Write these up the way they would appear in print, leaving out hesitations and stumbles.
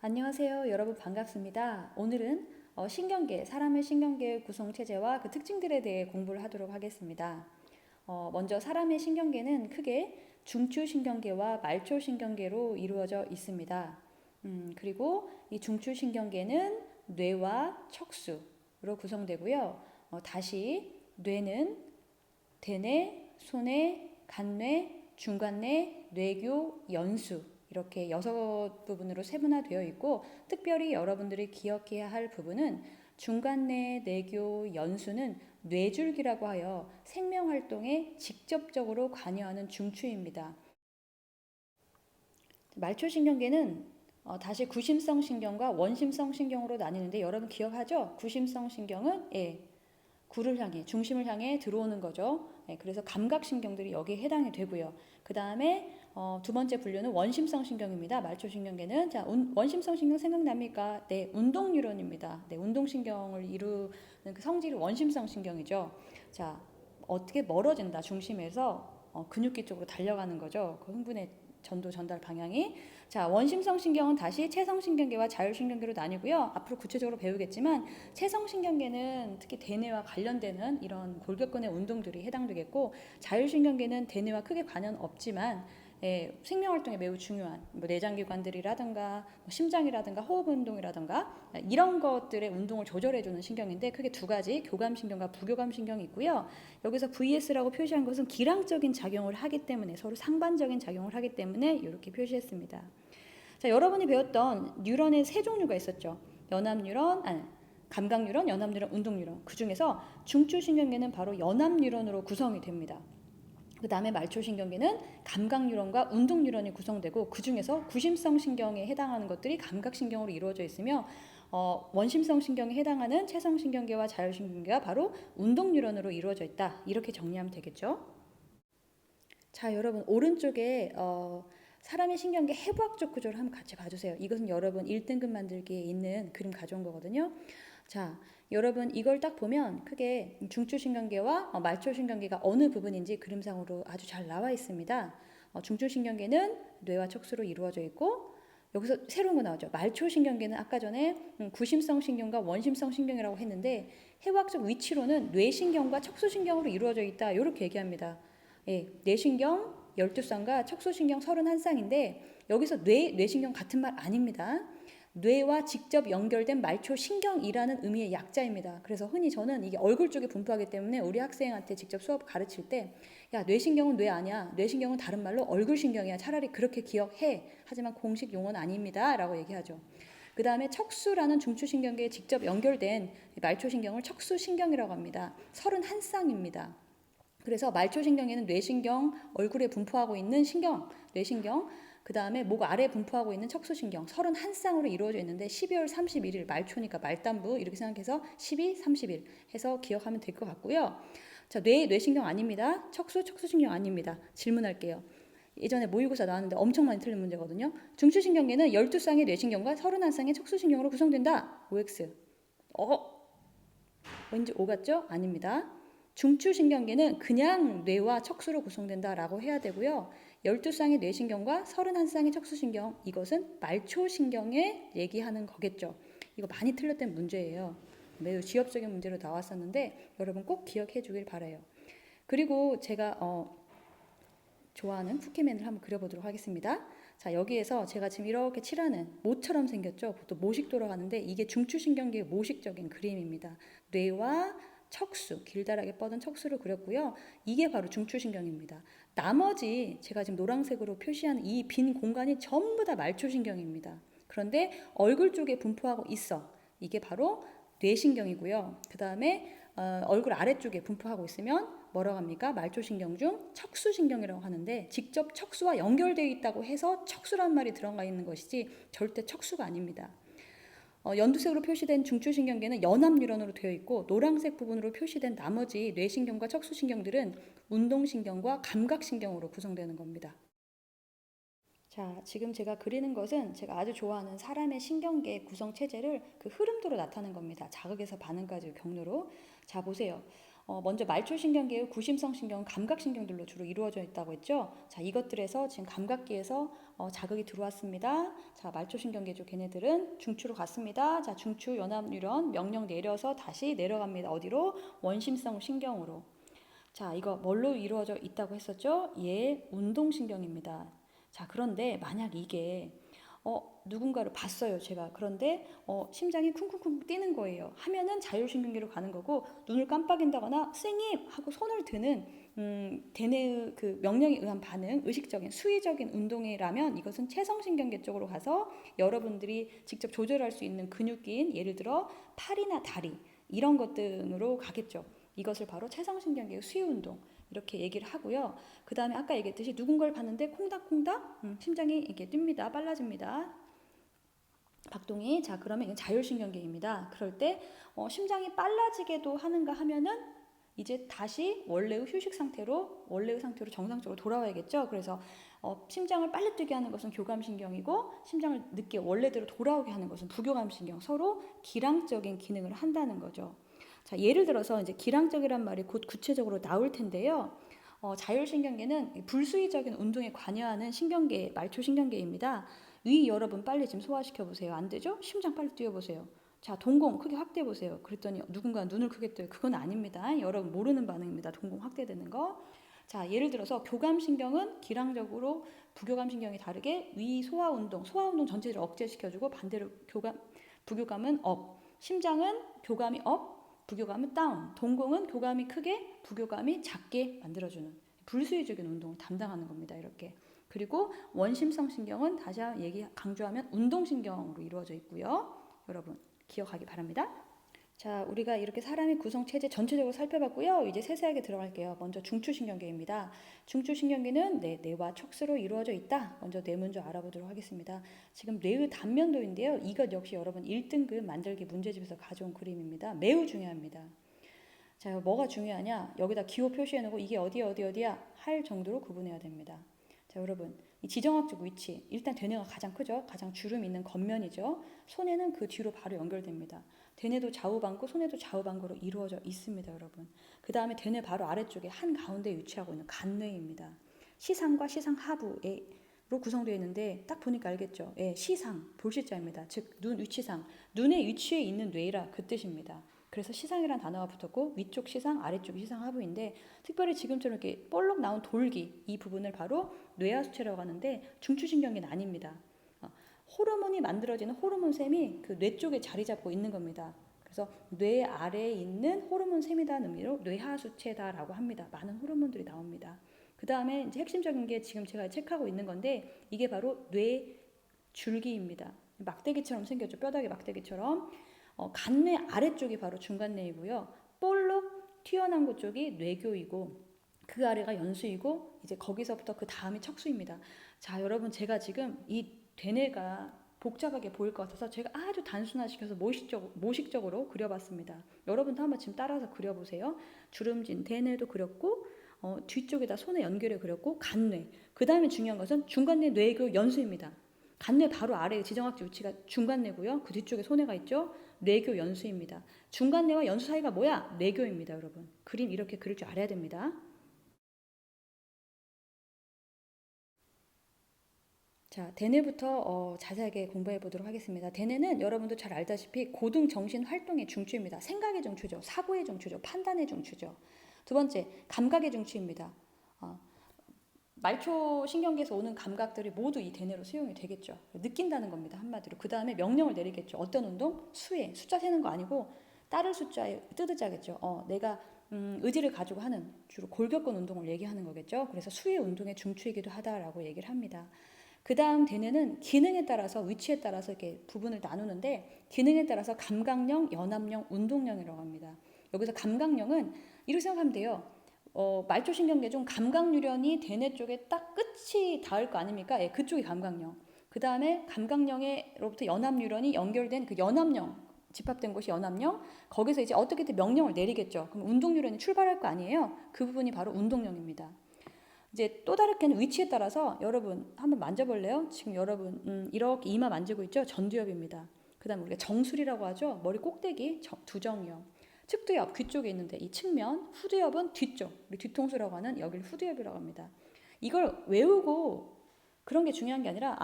안녕하세요. 여러분 반갑습니다. 오늘은 신경계, 사람의 신경계 구성 체제와 그 특징들에 대해 공부를 하도록 하겠습니다. 먼저 사람의 신경계는 크게 중추신경계와 말초신경계로 이루어져 있습니다. 그리고 이 중추신경계는 뇌와 척수로 구성되고요. 다시 뇌는 대뇌, 소뇌, 간뇌, 중간뇌, 뇌교, 연수 이렇게 6부분으로 세분화되어 있고 특별히 여러분들이 기억해야 할 부분은 중간뇌, 뇌교, 연수는 뇌줄기라고 하여 생명활동에 직접적으로 관여하는 중추입니다. 말초신경계는 다시 구심성 신경과 원심성 신경으로 나뉘는데 여러분 기억하죠? 구심성 신경은 구를 향해 중심을 향해 들어오는 거죠. 그래서 감각신경들이 여기에 해당이 되고요. 그 다음에 두 번째 분류는 원심성 신경입니다. 말초신경계는 원심성 신경 생각납니까? 네, 운동뉴런입니다. 네, 운동신경을 이루는 그 성질이 원심성 신경이죠. 자, 어떻게 멀어진다 중심에서 근육기 쪽으로 달려가는 거죠. 그 흥분의 전도 전달 방향이. 자, 원심성 신경은 다시 체성신경계와 자율신경계로 나뉘고요. 앞으로 구체적으로 배우겠지만 체성신경계는 특히 대뇌와 관련되는 이런 골격근의 운동들이 해당되겠고 자율신경계는 대뇌와 크게 관련 없지만 생명활동에 매우 중요한 내장기관들이라든가 심장이라든가 호흡운동이라든가 이런 것들의 운동을 조절해주는 신경인데 크게 두 가지 교감신경과 부교감신경이 있고요. 여기서 VS라고 표시한 것은 기량적인 작용을 하기 때문에 서로 상반적인 작용을 하기 때문에 이렇게 표시했습니다. 자, 여러분이 배웠던 뉴런의 세 종류가 있었죠. 연합뉴런, 감각뉴런, 연합뉴런, 운동뉴런. 그 중에서 중추신경계는 바로 연합뉴런으로 구성이 됩니다. 그 다음에 말초신경계는 감각뉴런과 운동뉴런이 구성되고 그 중에서 구심성 신경에 해당하는 것들이 감각신경으로 이루어져 있으며 원심성 신경에 해당하는 체성신경계와 자율신경계가 바로 운동뉴런으로 이루어져 있다. 이렇게 정리하면 되겠죠. 자, 여러분 오른쪽에 사람의 신경계 해부학적 구조를 한번 같이 봐주세요. 이것은 여러분 1등급 만들기에 있는 그림 가져온 거거든요. 자, 여러분 이걸 딱 보면 크게 중추신경계와 말초신경계가 어느 부분인지 그림상으로 아주 잘 나와 있습니다. 중추신경계는 뇌와 척수로 이루어져 있고 여기서 새로운 거 나오죠. 말초신경계는 아까 전에 구심성 신경과 원심성 신경이라고 했는데 해부학적 위치로는 뇌신경과 척수신경으로 이루어져 있다. 이렇게 얘기합니다. 뇌신경 12쌍과 척수신경 31쌍인데 여기서 뇌신경 같은 말 아닙니다. 뇌와 직접 연결된 말초신경이라는 의미의 약자입니다. 그래서 흔히 저는 이게 얼굴 쪽에 분포하기 때문에 우리 학생한테 직접 수업 가르칠 때 야, 뇌신경은 뇌 아니야. 뇌신경은 다른 말로 얼굴신경이야. 차라리 그렇게 기억해. 하지만 공식 용어는 아닙니다. 라고 얘기하죠. 그 다음에 척수라는 중추신경계에 직접 연결된 말초신경을 척수신경이라고 합니다. 31쌍입니다. 그래서 말초신경에는 뇌신경, 얼굴에 분포하고 있는 신경, 뇌신경, 그 다음에 목 아래에 분포하고 있는 척수신경 31쌍으로 이루어져 있는데 12월 31일 말초니까 말단부 이렇게 생각해서 12, 30일 해서 기억하면 될 것 같고요. 자, 뇌신경 아닙니다. 척수신경 아닙니다. 질문할게요. 예전에 모의고사 나왔는데 엄청 많이 틀린 문제거든요. 중추신경계는 12쌍의 뇌신경과 31쌍의 척수신경으로 구성된다. OX. 왠지 O 같죠? 아닙니다. 중추신경계는 그냥 뇌와 척수로 구성된다라고 해야 되고요. 12쌍의 뇌신경과 31쌍의 척수신경, 이것은 말초신경에 얘기하는 거겠죠. 이거 많이 틀렸던 문제예요. 매우 지엽적인 문제로 나왔었는데 여러분 꼭 기억해 주길 바라요. 그리고 제가 좋아하는 쿠키맨을 한번 그려보도록 하겠습니다. 자, 여기에서 제가 지금 이렇게 칠하는 모처럼 생겼죠. 보통 모식 돌아가는데 이게 중추신경계의 모식적인 그림입니다. 뇌와 척수, 길다랗게 뻗은 척수를 그렸고요. 이게 바로 중추신경입니다. 나머지 제가 지금 노란색으로 표시한 이 빈 공간이 전부 다 말초신경입니다. 그런데 얼굴 쪽에 분포하고 있어. 이게 바로 뇌신경이고요. 그 다음에 얼굴 아래쪽에 분포하고 있으면 뭐라고 합니까? 말초신경 중 척수신경이라고 하는데 직접 척수와 연결되어 있다고 해서 척수란 말이 들어가 있는 것이지 절대 척수가 아닙니다. 연두색으로 표시된 중추신경계는 연합뉴런으로 되어 있고 노란색 부분으로 표시된 나머지 뇌신경과 척수신경들은 운동신경과 감각신경으로 구성되는 겁니다. 자, 지금 제가 그리는 것은 제가 아주 좋아하는 사람의 신경계 구성 체제를 그 흐름도로 나타낸 겁니다. 자극에서 반응까지 경로로. 자, 보세요. 먼저 말초신경계의 구심성 신경은 감각신경들로 주로 이루어져 있다고 했죠. 자, 이것들에서 지금 감각기에서 자극이 들어왔습니다. 자, 말초신경계죠. 걔네들은 중추로 갔습니다. 자, 중추 연합뉴런 명령 내려서 다시 내려갑니다. 어디로? 원심성 신경으로. 자, 이거 뭘로 이루어져 있다고 했었죠? 예, 운동신경입니다. 자, 그런데 만약 이게 누군가를 봤어요, 제가. 그런데 심장이 쿵쿵쿵 뛰는 거예요. 하면은 자율신경계로 가는 거고, 눈을 깜빡인다거나 선생님 하고 손을 드는 대뇌의 그 명령에 의한 반응, 의식적인 수의적인 운동이라면 이것은 체성신경계 쪽으로 가서 여러분들이 직접 조절할 수 있는 근육기인 예를 들어 팔이나 다리 이런 것 등으로 가겠죠. 이것을 바로 체성신경계의 수의운동 이렇게 얘기를 하고요. 그 다음에 아까 얘기했듯이 누군가를 봤는데 콩닥콩닥 심장이 이렇게 뜁니다. 빨라집니다. 박동이. 자, 그러면 이건 자율신경계입니다. 그럴 때 심장이 빨라지게도 하는가 하면은 이제 다시 원래의 휴식 상태로 정상적으로 돌아와야겠죠. 그래서 심장을 빨리 뛰게 하는 것은 교감신경이고 심장을 늦게 원래대로 돌아오게 하는 것은 부교감신경. 서로 기량적인 기능을 한다는 거죠. 자, 예를 들어서 이제 기량적이란 말이 곧 구체적으로 나올 텐데요. 자율신경계는 불수의적인 운동에 관여하는 신경계, 말초신경계입니다. 위 여러분 빨리 좀 소화시켜 보세요. 안 되죠? 심장 빨리 뛰어보세요. 자, 동공 크게 확대해 보세요. 그랬더니 누군가 눈을 크게 떠요. 그건 아닙니다. 여러분 모르는 반응입니다. 동공 확대되는 거. 자, 예를 들어서 교감신경은 기량적으로 부교감신경이 다르게 위 소화운동 전체를 억제시켜주고 반대로 부교감은 업. 심장은 교감이 업, 부교감은 다운. 동공은 교감이 크게, 부교감이 작게 만들어주는 불수의적인 운동을 담당하는 겁니다. 이렇게. 그리고 원심성 신경은 다시 강조하면 운동신경으로 이루어져 있고요. 여러분 기억하기 바랍니다. 자, 우리가 이렇게 사람의 구성체제 전체적으로 살펴봤고요. 이제 세세하게 들어갈게요. 먼저 중추신경계입니다. 중추신경계는 뇌와 척수로 이루어져 있다. 먼저 뇌 먼저 알아보도록 하겠습니다. 지금 뇌의 단면도인데요. 이것 역시 여러분 1등급 만들기 문제집에서 가져온 그림입니다. 매우 중요합니다. 자, 뭐가 중요하냐? 여기다 기호 표시해놓고 이게 어디야 할 정도로 구분해야 됩니다. 자, 여러분 이 지정학적 위치, 일단 대뇌가 가장 크죠. 가장 주름 있는 겉면이죠. 손에는 그 뒤로 바로 연결됩니다. 대뇌도 좌우방구, 손에도 좌우방구로 이루어져 있습니다, 여러분. 그 다음에 대뇌 바로 아래쪽에 한가운데 위치하고 있는 간뇌입니다. 시상과 시상 하부로 구성되어 있는데 딱 보니까 알겠죠. 예, 시상, 볼시자입니다. 즉 눈 위치상, 눈의 위치에 있는 뇌라 그 뜻입니다. 그래서 시상이라는 단어가 붙었고 위쪽 시상, 아래쪽 시상 하부인데 특별히 지금처럼 이렇게 볼록 나온 돌기 이 부분을 바로 뇌하수체라고 하는데 중추신경계는 아닙니다. 호르몬이 만들어지는 호르몬샘이 그 뇌 쪽에 자리 잡고 있는 겁니다. 그래서 뇌 아래에 있는 호르몬샘이라는 의미로 뇌하수체다라고 합니다. 많은 호르몬들이 나옵니다. 그 다음에 이제 핵심적인 게 지금 제가 체크하고 있는 건데 이게 바로 뇌 줄기입니다. 막대기처럼 생겼죠. 뼈다귀 막대기처럼. 간뇌 아래쪽이 바로 중간뇌이고요. 볼록 튀어나온 곳 쪽이 뇌교이고 그 아래가 연수이고 이제 거기서부터 그 다음이 척수입니다. 자, 여러분 제가 지금 이 대뇌가 복잡하게 보일 것 같아서 제가 아주 단순화시켜서 모식적으로 그려봤습니다. 여러분도 한번 지금 따라서 그려보세요. 주름진 대뇌도 그렸고 뒤쪽에다 손에 연결해 그렸고 간뇌. 그 다음에 중요한 것은 중간뇌 뇌교 연수입니다. 간뇌 바로 아래에 지정학적 위치가 중간뇌고요. 그 뒤쪽에 손해가 있죠. 뇌교 연수입니다. 중간뇌와 연수 사이가 뭐야? 뇌교입니다, 여러분. 그림 이렇게 그릴 줄 알아야 됩니다. 자, 대뇌부터 자세하게 공부해 보도록 하겠습니다. 대뇌는 여러분도 잘 알다시피 고등 정신 활동의 중추입니다. 생각의 중추죠. 사고의 중추죠. 판단의 중추죠. 두 번째, 감각의 중추입니다. 말초 신경계에서 오는 감각들이 모두 이 대뇌로 수용이 되겠죠. 느낀다는 겁니다. 한마디로. 그 다음에 명령을 내리겠죠. 어떤 운동? 수에. 숫자 세는 거 아니고 따를 숫자에 뜨드자겠죠. 내가 의지를 가지고 하는 주로 골격근 운동을 얘기하는 거겠죠. 그래서 수의 운동의 중추이기도 하다라고 얘기를 합니다. 그 다음 대뇌는 기능에 따라서 위치에 따라서 이렇게 부분을 나누는데 기능에 따라서 감각령, 연합령, 운동령이라고 합니다. 여기서 감각령은 이렇게 생각하면 돼요. 말초신경계 중 감각유련이 대뇌 쪽에 딱 끝이 닿을 거 아닙니까? 예, 그쪽이 감각령. 그 다음에 감각령으로부터 연합유련이 연결된 그 연합령, 집합된 곳이 연합령. 거기서 이제 어떻게든 명령을 내리겠죠. 그럼 운동유련이 출발할 거 아니에요? 그 부분이 바로 운동령입니다. 이제 또 다르게는 위치에 따라서 여러분 한번 만져볼래요? 지금 여러분 이렇게 이마 만지고 있죠? 전두엽입니다. 그 다음에 우리가 정수리라고 하죠? 머리 꼭대기 두정엽. 측두엽 귀 쪽에 있는데 이 측면, 후두엽은 뒤쪽, 우리 뒤통수라고 하는 여기를 후두엽이라고 합니다. 이걸 외우고 그런 게 중요한 게 아니라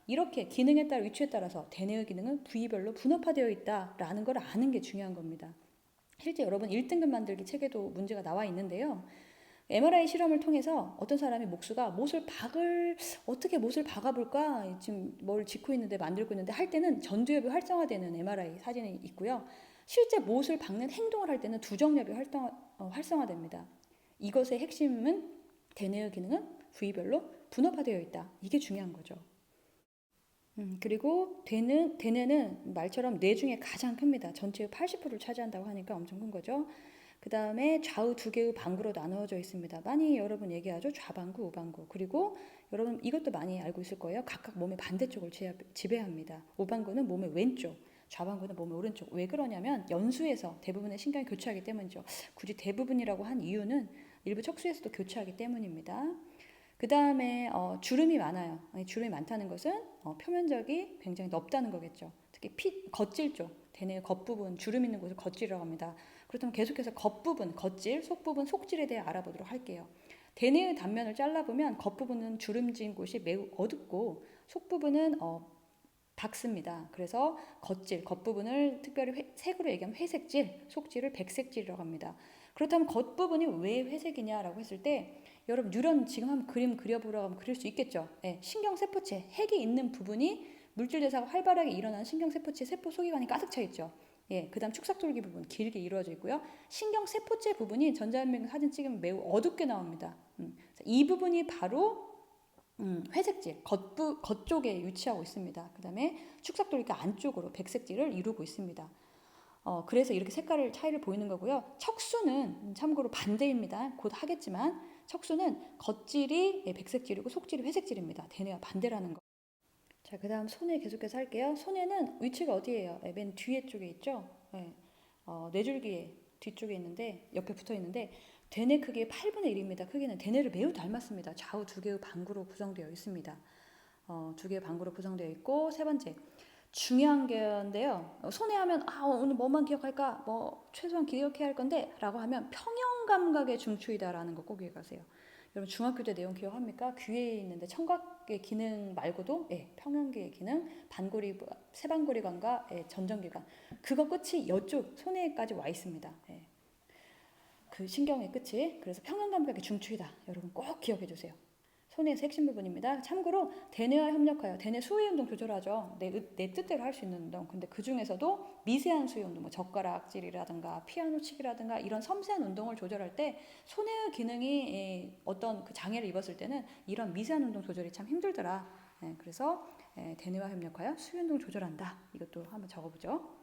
이렇게 기능에 따라 위치에 따라서 대뇌의 기능은 부위별로 분업화되어 있다라는 걸 아는 게 중요한 겁니다. 실제 여러분 1등급 만들기 책에도 문제가 나와 있는데요. MRI 실험을 통해서 어떤 사람이 어떻게 못을 박아볼까? 지금 뭘 짓고 있는데, 만들고 있는데, 할 때는 전두엽이 활성화되는 MRI 사진이 있고요. 실제 못을 박는 행동을 할 때는 두정엽이 활성화됩니다. 이것의 핵심은 대뇌의 기능은 부위별로 분업화되어 있다. 이게 중요한 거죠. 그리고 대뇌는 말처럼 뇌 중에 가장 큽니다. 전체의 80%를 차지한다고 하니까 엄청 큰 거죠. 그 다음에 좌우 두 개의 방구로 나누어져 있습니다. 많이 여러분 얘기하죠. 좌방구, 우방구. 그리고 여러분 이것도 많이 알고 있을 거예요. 각각 몸의 반대쪽을 지배합니다. 우방구는 몸의 왼쪽, 좌방구는 몸의 오른쪽. 왜 그러냐면 연수에서 대부분의 신경이 교차하기 때문이죠. 굳이 대부분이라고 한 이유는 일부 척수에서도 교차하기 때문입니다. 그 다음에 주름이 많아요. 주름이 많다는 것은 표면적이 굉장히 넓다는 거겠죠. 특히 겉질 쪽, 대뇌의 겉부분, 주름 있는 곳을 겉질이라고 합니다. 그렇다면 계속해서 겉부분, 겉질, 속부분, 속질에 대해 알아보도록 할게요. 대뇌의 단면을 잘라보면 겉부분은 주름진 곳이 매우 어둡고 속부분은 밝습니다. 그래서 겉부분을 특별히 색으로 얘기하면 회색질, 속질을 백색질이라고 합니다. 그렇다면 겉부분이 왜 회색이냐라고 했을 때 여러분 뉴런 지금 한번 그림 그려보라고 하면 그릴 수 있겠죠. 네, 신경세포체, 핵이 있는 부분이 물질 대사가 활발하게 일어나는 신경세포체 세포 소기관이 가득 차 있죠. 예, 그 다음 축삭돌기 부분 길게 이루어져 있고요. 신경세포체 부분이 전자현미경 사진 찍으면 매우 어둡게 나옵니다. 이 부분이 바로 회색질, 겉쪽에 위치하고 있습니다. 그 다음에 축삭돌기가 안쪽으로 백색질을 이루고 있습니다. 그래서 이렇게 색깔을 차이를 보이는 거고요. 척수는 참고로 반대입니다. 곧 하겠지만 척수는 겉질이 백색질이고 속질이 회색질입니다. 대뇌와 반대라는 거. 자, 그 다음 손에 계속해서 할게요. 손에는 위치가 어디예요? 맨 뒤에 쪽에 있죠. 네. 뇌줄기에 뒤쪽에 있는데 옆에 붙어 있는데 대뇌 크기의 8분의 1입니다. 크기는 대뇌를 매우 닮았습니다. 좌우 두 개의 방구로 구성되어 있습니다. 두 개의 방구로 구성되어 있고 세 번째 중요한 게인데요. 손해 하면 오늘 뭐만 기억할까? 최소한 기억해야 할 건데 라고 하면 평형 감각의 중추이다라는 거 꼭 기억하세요. 여러분 중학교 때 내용 기억합니까? 귀에 있는데 청각의 기능 말고도 평형기의 기능, 세방고리관과 전정기관 그거 끝이 이쪽 손해까지 와 있습니다. 그 신경의 끝이. 그래서 평형 감각의 중추이다. 여러분 꼭 기억해 주세요. 손에서 핵심 부분입니다. 참고로 대뇌와 협력하여 대뇌 수위 운동 조절하죠. 내 뜻대로 할 수 있는 운동. 근데 그 중에서도 미세한 수위 운동, 젓가락질이라든가 피아노 치기라든가 이런 섬세한 운동을 조절할 때 손의 기능이 어떤 그 장애를 입었을 때는 이런 미세한 운동 조절이 참 힘들더라. 그래서 대뇌와 협력하여 수위 운동 조절한다. 이것도 한번 적어보죠.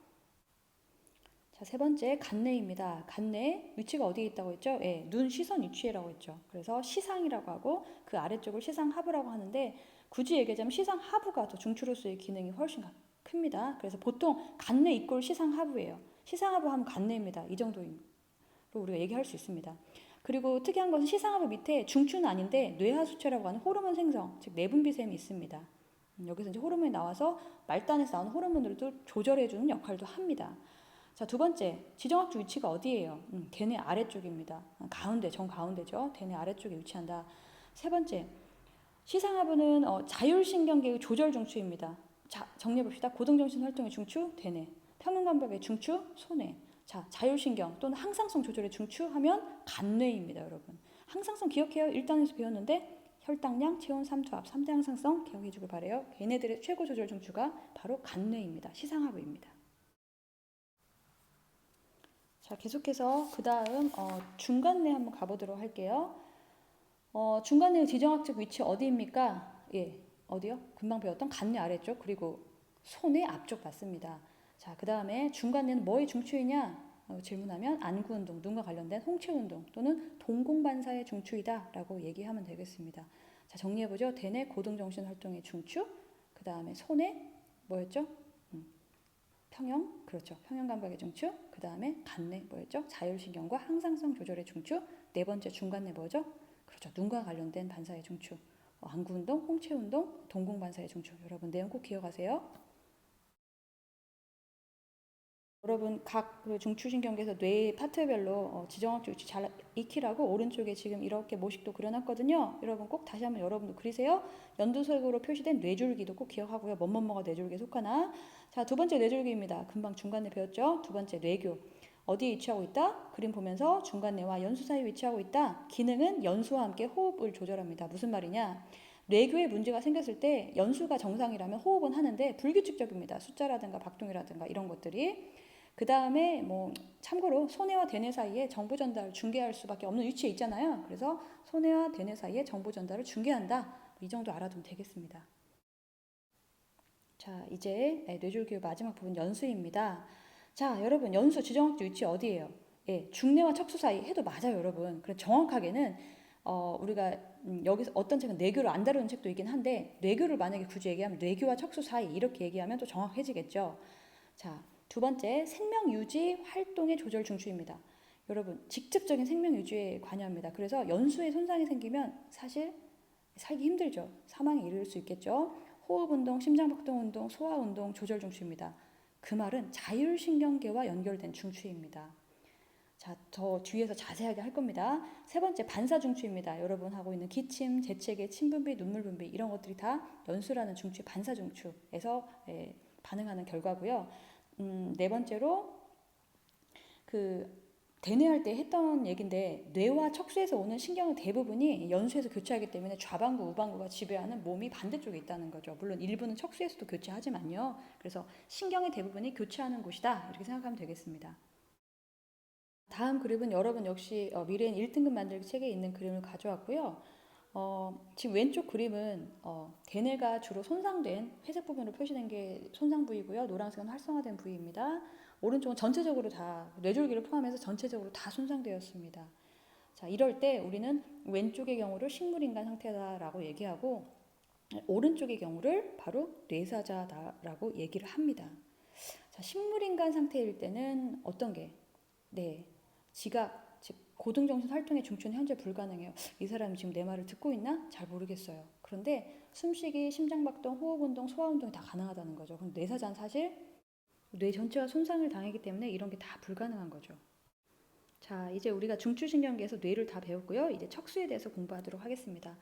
자, 세 번째 간뇌입니다. 간뇌 위치가 어디에 있다고 했죠? 눈 시선 위치라고 했죠. 그래서 시상이라고 하고 그 아래쪽을 시상하부라고 하는데 굳이 얘기하자면 시상하부가 더 중추로서의 기능이 훨씬 큽니다. 그래서 보통 간뇌 이꼴 시상하부예요. 시상하부 하면 간뇌입니다. 이 정도로 우리가 얘기할 수 있습니다. 그리고 특이한 것은 시상하부 밑에 중추는 아닌데 뇌하수체라고 하는 호르몬 생성, 즉 내분비샘이 있습니다. 여기서 이제 호르몬이 나와서 말단에서 나오는 호르몬들도 조절해주는 역할도 합니다. 자, 두 번째, 지정학주 위치가 어디예요? 대뇌 아래쪽입니다. 가운데, 정가운데죠. 대뇌 아래쪽에 위치한다. 세 번째, 시상하부는 자율신경계의 조절 중추입니다. 자, 정리해봅시다. 고등정신 활동의 중추, 대뇌. 평형감각의 중추, 손뇌. 자, 자율신경 또는 항상성 조절의 중추 하면 간뇌입니다, 여러분. 항상성 기억해요. 1단에서 배웠는데 혈당량, 체온, 삼투압, 3대 항상성 기억해주길 바래요. 걔네들의 최고 조절 중추가 바로 간뇌입니다. 시상하부입니다. 자, 계속해서 그 다음 중간뇌 한번 가보도록 할게요. 중간뇌의 지정학적 위치 어디입니까? 어디요? 금방 배웠던 간뇌 아래쪽 그리고 손의 앞쪽 맞습니다. 자, 그 다음에 중간뇌는 뭐의 중추이냐? 질문하면 안구운동, 눈과 관련된 홍채운동 또는 동공반사의 중추이다 라고 얘기하면 되겠습니다. 자, 정리해보죠. 대뇌 고등정신활동의 중추, 그 다음에 손의 뭐였죠? 평형, 그렇죠. 평형감각의 중추, 그 다음에 간뇌 뭐였죠? 자율신경과 항상성 조절의 중추, 네 번째 중간뇌 뭐죠? 그렇죠. 눈과 관련된 반사의 중추, 안구운동, 홍채운동, 동공반사의 중추. 여러분 내용 꼭 기억하세요. 여러분 각그 중추신경계에서 뇌 파트별로 지정학적 위치 잘 익히라고 오른쪽에 지금 이렇게 모식도 그려놨거든요. 여러분 꼭 다시 한번 여러분도 그리세요. 연두색으로 표시된 뇌줄기도 꼭 기억하고요. 뭐뭐뭐가 뇌줄기에 속하나. 자, 두 번째 뇌줄기입니다. 금방 중간에 배웠죠. 두 번째 뇌교. 어디에 위치하고 있다? 그림 보면서 중간뇌와 연수 사이에 위치하고 있다. 기능은 연수와 함께 호흡을 조절합니다. 무슨 말이냐? 뇌교에 문제가 생겼을 때 연수가 정상이라면 호흡은 하는데 불규칙적입니다. 숫자라든가 박동이라든가 이런 것들이. 그 다음에 뭐 참고로 소뇌와 대뇌 사이에 정보 전달을 중개할 수밖에 없는 위치에 있잖아요. 그래서 소뇌와 대뇌 사이에 정보 전달을 중개한다. 이 정도 알아두면 되겠습니다. 자, 이제 뇌졸교의 마지막 부분 연수입니다. 자, 여러분 연수 지정학적 위치 어디예요? 예, 중뇌와 척수 사이 해도 맞아요, 여러분. 그래 정확하게는 우리가 여기서 어떤 책은 뇌교를 안 다루는 책도 있긴 한데 뇌교를 만약에 굳이 얘기하면 뇌교와 척수 사이 이렇게 얘기하면 또 정확해지겠죠. 자, 두 번째 생명 유지 활동의 조절 중추입니다. 여러분 직접적인 생명 유지에 관여합니다. 그래서 연수에 손상이 생기면 사실 살기 힘들죠. 사망에 이를 수 있겠죠. 호흡 운동, 심장박동 운동, 소화 운동 조절 중추입니다. 그 말은 자율신경계와 연결된 중추입니다. 자, 더 뒤에서 자세하게 할 겁니다. 세 번째 반사 중추입니다. 여러분 하고 있는 기침, 재채기, 침분비, 눈물 분비 이런 것들이 다 연수라는 중추, 반사 중추에서 반응하는 결과고요. 네 번째로 그 대뇌할 때 했던 얘긴데 뇌와 척수에서 오는 신경의 대부분이 연수에서 교차하기 때문에 좌방구, 우방구가 지배하는 몸이 반대쪽에 있다는 거죠. 물론 일부는 척수에서도 교차하지만요. 그래서 신경의 대부분이 교차하는 곳이다. 이렇게 생각하면 되겠습니다. 다음 그림은 여러분 역시 미래인 1등급 만들기 책에 있는 그림을 가져왔고요. 지금 왼쪽 그림은 대뇌가 주로 손상된 회색 부분으로 표시된 게 손상 부위고요. 노란색은 활성화된 부위입니다. 오른쪽은 전체적으로 다 뇌졸기를 포함해서 전체적으로 다 손상되었습니다. 자, 이럴 때 우리는 왼쪽의 경우를 식물인간 상태다라고 얘기하고 오른쪽의 경우를 바로 뇌사자다라고 얘기를 합니다. 자, 식물인간 상태일 때는 어떤 게? 네, 지각, 즉 고등정신 활동의 중추는 현재 불가능해요. 이 사람이 지금 내 말을 듣고 있나? 잘 모르겠어요. 그런데 숨쉬기, 심장박동, 호흡운동, 소화운동이 다 가능하다는 거죠. 그럼 뇌사자는 사실 뇌 전체가 손상을 당했기 때문에 이런 게 다 불가능한 거죠. 자, 이제 우리가 중추신경계에서 뇌를 다 배웠고요. 이제 척수에 대해서 공부하도록 하겠습니다.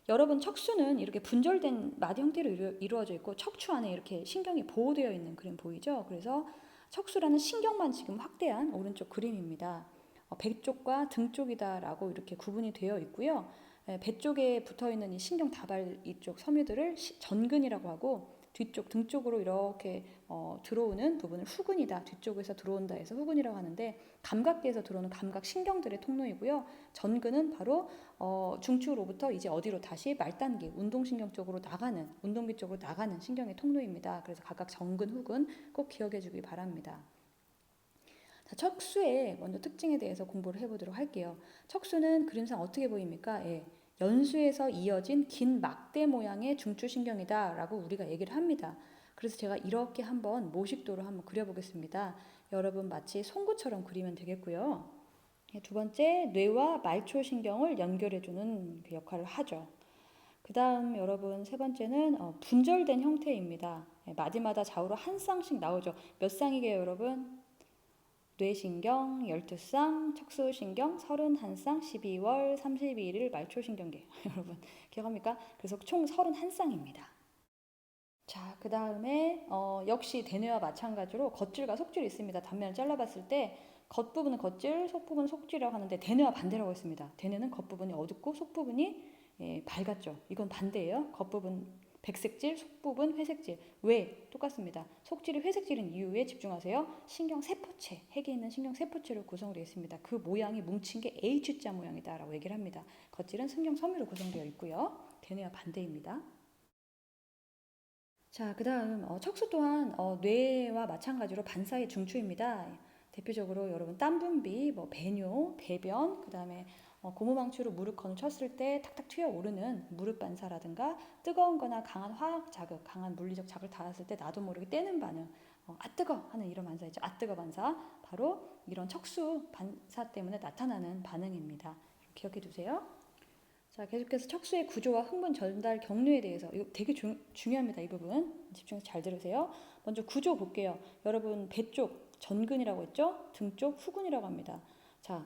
여러분 척수는 이렇게 분절된 마디 형태로 이루어져 있고 척추 안에 이렇게 신경이 보호되어 있는 그림 보이죠? 그래서 척수라는 신경만 지금 확대한 오른쪽 그림입니다. 배 쪽과 등 쪽이다라고 이렇게 구분이 되어 있고요. 배 쪽에 붙어 있는 이 신경 다발 이쪽 섬유들을 전근이라고 하고 뒤쪽 등 쪽으로 이렇게 들어오는 부분을 후근이다. 뒤쪽에서 들어온다 해서 후근이라고 하는데 감각계에서 들어오는 감각 신경들의 통로이고요. 전근은 바로 중추로부터 이제 어디로 다시 말단기 운동신경 쪽으로 나가는 운동기 쪽으로 나가는 신경의 통로입니다. 그래서 각각 전근, 후근 꼭 기억해 주길 바랍니다. 자, 척수의 먼저 특징에 대해서 공부를 해보도록 할게요. 척수는 그림상 어떻게 보입니까? 예, 연수에서 이어진 긴 막대 모양의 중추신경이다 라고 우리가 얘기를 합니다. 그래서 제가 이렇게 한번 모식도로 한번 그려보겠습니다. 여러분 마치 송구처럼 그리면 되겠고요. 두 번째, 뇌와 말초신경을 연결해주는 그 역할을 하죠. 그 다음 여러분 세 번째는 분절된 형태입니다. 마디마다 좌우로 한 쌍씩 나오죠. 몇 쌍이게요 여러분? 뇌신경 12쌍, 척수신경 31쌍, 12월 32일 말초신경계. 여러분 기억합니까? 그래서 총 31쌍입니다. 자, 그 다음에 역시 대뇌와 마찬가지로 겉줄과 속줄이 있습니다. 단면을 잘라봤을 때 겉부분은 겉줄, 속부분은 속줄이라고 하는데 대뇌와 반대라고 했습니다. 대뇌는 겉부분이 어둡고 속부분이 밝았죠. 이건 반대예요. 겉부분 백색질, 속부분 회색질. 왜? 똑같습니다. 속질이 회색질인 이유에 집중하세요. 신경 세포체, 핵이 있는 신경 세포체로 구성되어 있습니다. 그 모양이 뭉친 게 H자 모양이다라고 얘기를 합니다. 겉질은 신경 섬유로 구성되어 있고요. 대뇌와 반대입니다. 자, 그 다음 척수 또한 뇌와 마찬가지로 반사의 중추입니다. 대표적으로 여러분 땀 분비, 뭐 배뇨, 배변, 그 다음에 고무망치로 무릎 건쳤을 때 탁탁 튀어오르는 무릎 반사라든가 뜨거운 거나 강한 화학 자극, 강한 물리적 자극을 받았을 때 나도 모르게 떼는 반응, 아 뜨거 하는 이런 반사 있죠. 아 뜨거 반사. 바로 이런 척수 반사 때문에 나타나는 반응입니다. 기억해 두세요. 자, 계속해서 척수의 구조와 흥분 전달 경로에 대해서 이거 되게 중요합니다. 이 부분 집중해서 잘 들으세요. 먼저 구조 볼게요. 여러분 배 쪽 전근이라고 했죠? 등 쪽 후근이라고 합니다. 자,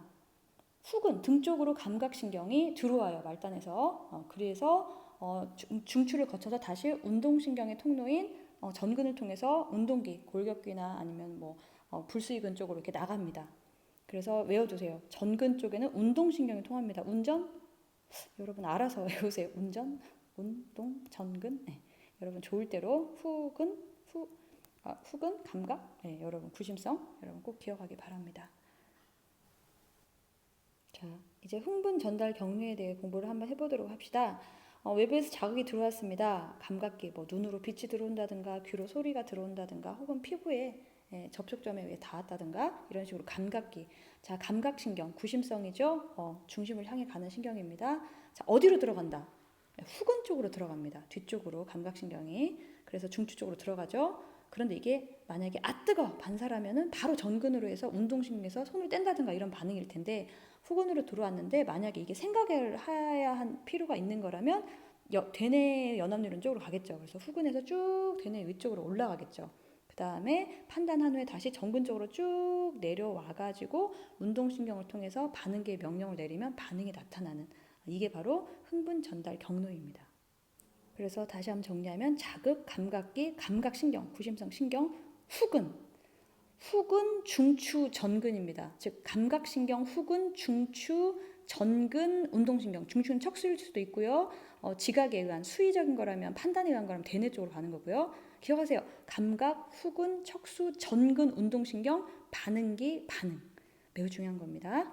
후근 등 쪽으로 감각신경이 들어와요. 말단에서. 그래서 중추를 거쳐서 다시 운동신경의 통로인 전근을 통해서 운동기, 골격귀나 아니면 뭐 불수의근 쪽으로 이렇게 나갑니다. 그래서 외워두세요. 전근 쪽에는 운동신경이 통합니다. 운전? 여러분 알아서 외우세요. 운전, 운동, 전근. 네. 여러분 좋을 대로 후근, 감각. 네, 여러분 구심성. 여러분 꼭 기억하기 바랍니다. 자, 이제 흥분 전달 경로에 대해 공부를 한번 해보도록 합시다. 외부에서 자극이 들어왔습니다. 감각기, 뭐 눈으로 빛이 들어온다든가, 귀로 소리가 들어온다든가, 혹은 피부에 접촉점에 닿았다든가 이런 식으로 감각기. 자, 감각신경, 구심성이죠. 중심을 향해 가는 신경입니다. 자, 어디로 들어간다? 후근 쪽으로 들어갑니다. 뒤쪽으로 감각신경이. 그래서 중추 쪽으로 들어가죠. 그런데 이게 만약에 뜨거 반사라면은 바로 전근으로 해서 운동신경에서 손을 뗀다든가 이런 반응일 텐데 후근으로 들어왔는데 만약에 이게 생각을 해야 한 필요가 있는 거라면 대뇌 연합뉴런 쪽으로 가겠죠. 그래서 후근에서 쭉 대뇌 위쪽으로 올라가겠죠. 그 다음에 판단한 후에 다시 전근 쪽으로 쭉 내려와가지고 운동신경을 통해서 반응계의 명령을 내리면 반응이 나타나는 이게 바로 흥분 전달 경로입니다. 그래서 다시 한번 정리하면 자극, 감각기, 감각신경, 구심성 신경, 후근, 중추, 전근입니다. 즉 감각신경, 후근, 중추, 전근, 운동신경. 중추는 척수일 수도 있고요. 지각에 의한 수의적인 거라면 판단에 의한 거라면 대뇌 쪽으로 가는 거고요. 기억하세요. 감각, 후근, 척수, 전근, 운동신경, 반응기, 반응. 매우 중요한 겁니다.